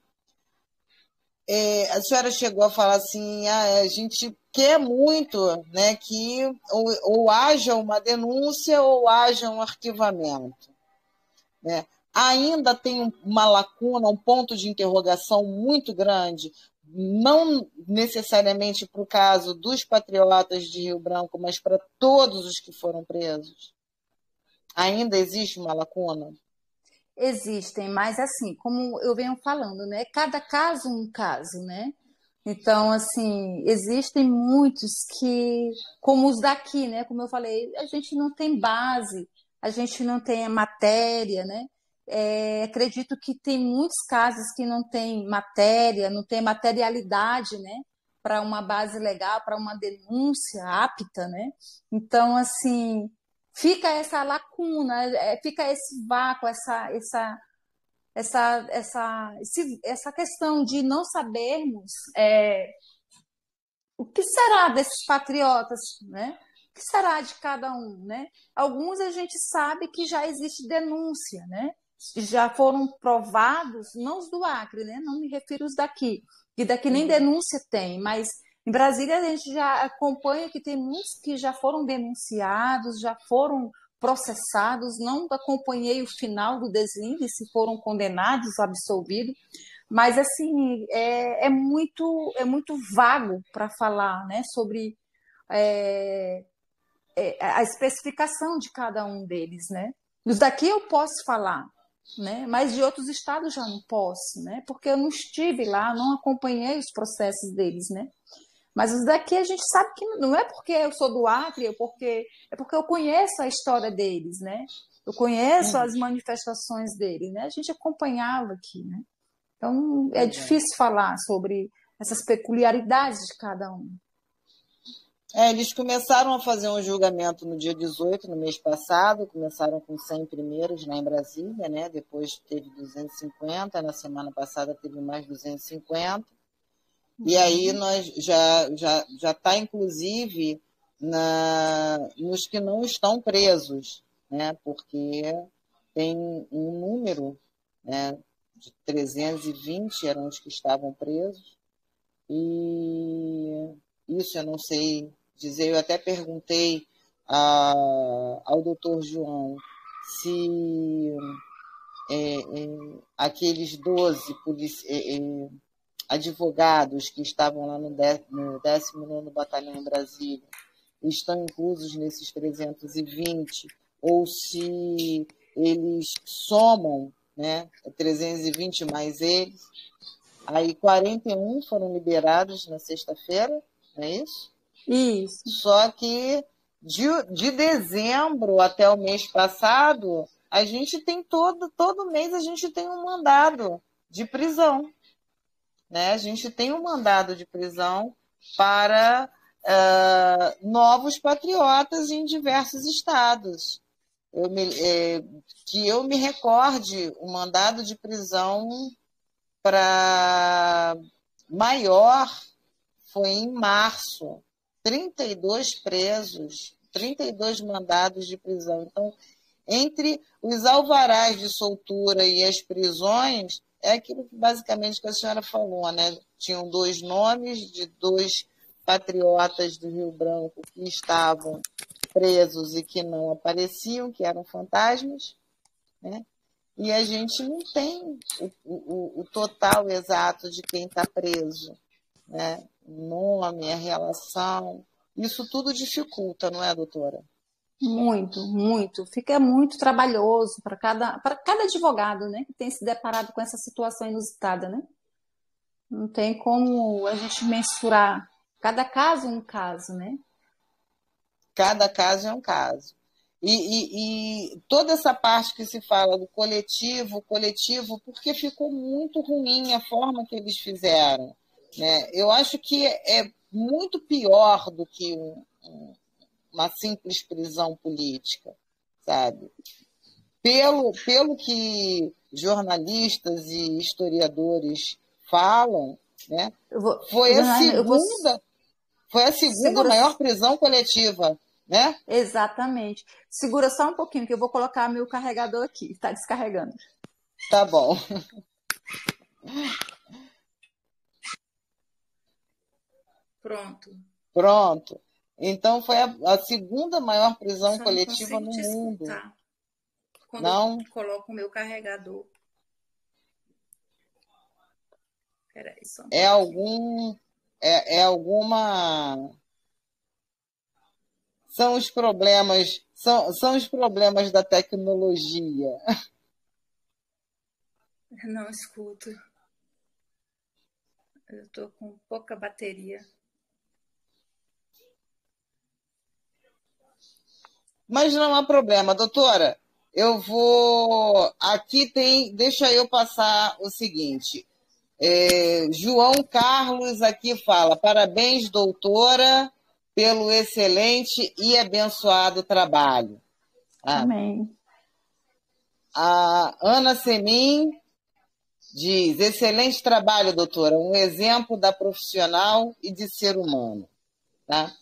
a senhora chegou a falar assim, a gente quer muito, né, que ou haja uma denúncia ou haja um arquivamento, né? Ainda tem uma lacuna, um ponto de interrogação muito grande, não necessariamente para o caso dos patriotas de Rio Branco, mas para todos os que foram presos. Ainda existe uma lacuna? Existem, mas assim, como eu venho falando, né? Cada caso um caso, né? Então, assim, existem muitos que, como os daqui, né? Como eu falei, a gente não tem base, a gente não tem a matéria, né? Acredito que tem muitos casos que não tem matéria, não tem materialidade, né? Para uma base legal, para uma denúncia apta, né? Então, assim, fica essa lacuna, fica esse vácuo, essa questão de não sabermos o que será desses patriotas, né? O que será de cada um, né? Alguns a gente sabe que já existe denúncia, né? Já foram provados, não os do Acre, né? Não me refiro aos daqui, que daqui nem denúncia tem, mas em Brasília a gente já acompanha que tem muitos que já foram denunciados, já foram processados, não acompanhei o final do deslinde, se foram condenados, absolvidos, mas assim é muito vago para falar, né, sobre é, a especificação de cada um deles, né? Os daqui eu posso falar, né? Mas de outros estados já não posso, né? Porque eu não estive lá, não acompanhei os processos deles, né? Mas os daqui a gente sabe que não é porque eu sou do Acre, é porque eu conheço a história deles, né? Eu conheço as manifestações deles, né? A gente acompanhava aqui, né? Então é difícil falar sobre essas peculiaridades de cada um. Eles começaram a fazer um julgamento no dia 18, no mês passado, começaram com 100 primeiros lá em Brasília, né? Depois teve 250, na semana passada teve mais 250. E aí nós já está, inclusive, nos que não estão presos, né? Porque tem um número, né, de 320 eram os que estavam presos, e isso eu não sei dizer, eu até perguntei ao doutor João se aqueles 12 advogados que estavam lá no 19º Batalhão em Brasília estão inclusos nesses 320, ou se eles somam, né, 320 mais eles. Aí 41 foram liberados na sexta-feira, não é isso? Isso. Só que de dezembro até o mês passado, a gente tem todo mês a gente tem um mandado de prisão. Né? A gente tem um mandado de prisão para novos patriotas em diversos estados. Que eu me recorde, o mandado de prisão para maior foi em março. 32 presos, 32 mandados de prisão. Então, entre os alvarás de soltura e as prisões, é aquilo que basicamente que a senhora falou, né? Tinham 2 nomes de 2 patriotas do Rio Branco que estavam presos e que não apareciam, que eram fantasmas, né? E a gente não tem o total exato de quem está preso, né? O nome, a relação, isso tudo dificulta, não é, doutora? Muito, muito. Fica muito trabalhoso para cada advogado, né, que tem se deparado com essa situação inusitada, né? Não tem como a gente mensurar. Cada caso é um caso, né? Cada caso é um caso. E toda essa parte que se fala do coletivo, porque ficou muito ruim a forma que eles fizeram, né? Eu acho que é muito pior do que uma simples prisão política, sabe? Pelo que jornalistas e historiadores falam, né? Foi a segunda maior prisão coletiva, né? Exatamente. Segura só um pouquinho que eu vou colocar meu carregador aqui, está descarregando. Tá bom. Pronto. Então, foi a segunda maior prisão coletiva no mundo. Quando não? Eu coloco o meu carregador. Peraí, só alguma... São os problemas da tecnologia. Não escuto. Eu estou com pouca bateria. Mas não há problema, doutora. Eu vou... Aqui tem... Deixa eu passar o seguinte. João Carlos aqui fala: parabéns, doutora, pelo excelente e abençoado trabalho. Amém. A Ana Semin diz: excelente trabalho, doutora, um exemplo da profissional e de ser humano. Tá?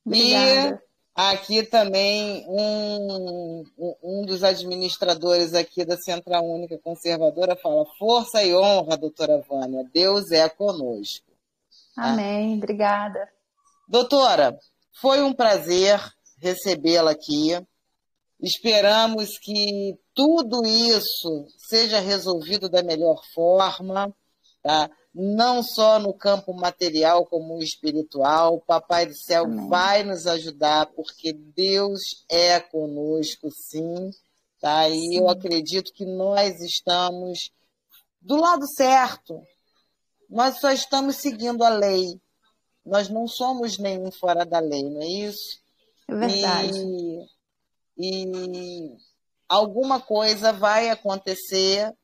Obrigada. E aqui também um dos administradores aqui da Central Única Conservadora fala: força e honra, doutora Vânia, Deus é conosco. Tá? Amém, obrigada. Doutora, foi um prazer recebê-la aqui. Esperamos que tudo isso seja resolvido da melhor forma, tá? Não só no campo material, como espiritual. O Papai do Céu Amém. vai nos ajudar, porque Deus é conosco, sim. Tá? E sim, eu acredito que nós estamos do lado certo. Nós só estamos seguindo a lei. Nós não somos nenhum fora da lei, não é isso? É verdade. E alguma coisa vai acontecer,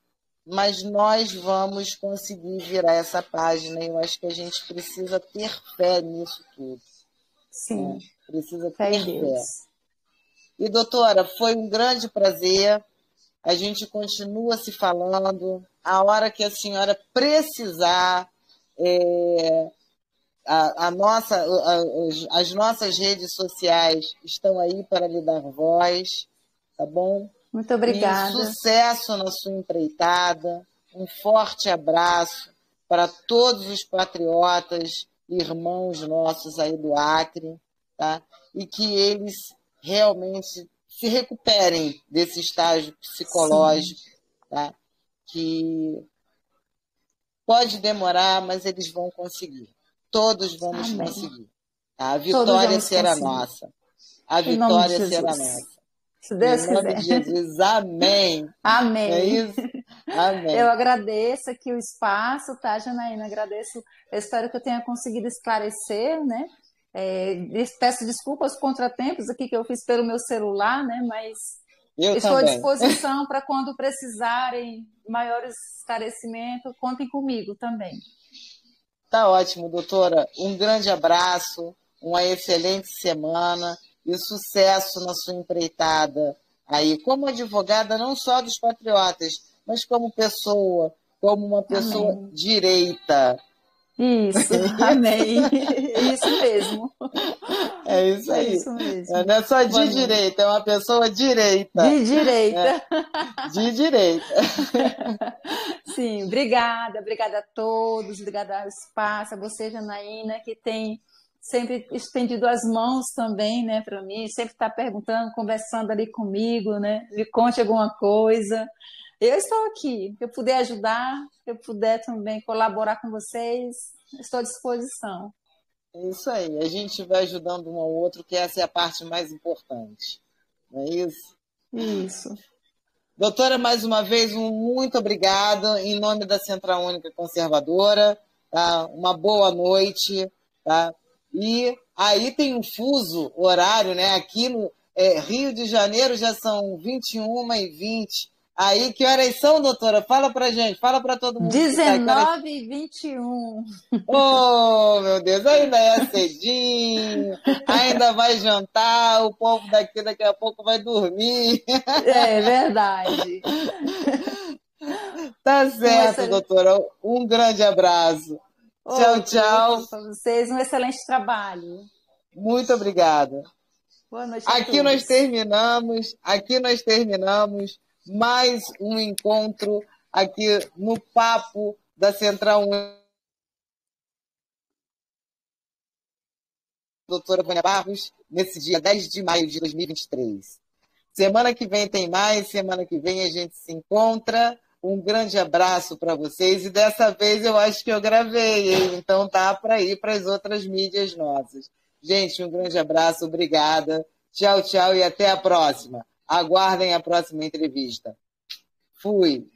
mas nós vamos conseguir virar essa página. Eu acho que a gente precisa ter fé nisso tudo. Sim. Né? Precisa fé ter em Deus. fé. E, doutora, foi um grande prazer. A gente continua se falando. A hora que a senhora precisar, as nossas redes sociais estão aí para lhe dar voz, tá bom? Muito obrigada. E sucesso na sua empreitada. um forte abraço para todos os patriotas, irmãos nossos aí do Acre, tá? E que eles realmente se recuperem desse estágio psicológico, tá? Que pode demorar, mas eles vão conseguir. Todos vamos conseguir. Tá? A vitória será nossa. A vitória será nossa. Se Deus quiser. Em nome de Jesus, amém. Amém. É isso? Amém. Eu agradeço aqui o espaço, tá, Janaína? Agradeço. Eu espero que eu tenha conseguido esclarecer, né? Peço desculpas por contratempos aqui que eu fiz pelo meu celular, né? Mas estou à disposição para quando precisarem maiores esclarecimentos, contem comigo também. Tá ótimo, doutora. Um grande abraço, uma excelente semana e sucesso na sua empreitada aí, como advogada não só dos patriotas, mas como pessoa, como uma pessoa direita. Isso, amém. Isso mesmo. É isso aí. É isso mesmo. Não é só de direita, é uma pessoa direita. De direita. De direita. Sim, obrigada a todos, obrigada ao espaço, a você, Janaína, que tem sempre estendido as mãos também, né, para mim, sempre está perguntando, conversando ali comigo, né, me conte alguma coisa. Eu estou aqui, se eu puder ajudar, se eu puder também colaborar com vocês, estou à disposição. É isso aí, a gente vai ajudando um ao outro, que essa é a parte mais importante, não é isso? Isso. Doutora, mais uma vez, muito obrigado, em nome da Central Única Conservadora, tá? Uma boa noite, tá? E aí tem um fuso horário, né? Aqui no Rio de Janeiro já são 21h20. Aí, que horas são, doutora? Fala pra gente, fala pra todo mundo. 19h21. Oh, meu Deus, ainda é cedinho, ainda vai jantar, o povo daqui daqui a pouco vai dormir. É verdade. Tá certo, doutora. Um grande abraço. Tchau, tchau. Para vocês, um excelente trabalho. Muito obrigada. Boa noite. Aqui nós terminamos mais um encontro aqui no Papo da Central Única. Doutora Vânia Barros, nesse dia 10 de maio de 2023. Semana que vem tem mais, semana que vem a gente se encontra. Um grande abraço para vocês. E dessa vez eu acho que eu gravei, hein? Então tá para ir para as outras mídias nossas. Gente, um grande abraço, obrigada. Tchau, tchau e até a próxima. Aguardem a próxima entrevista. Fui.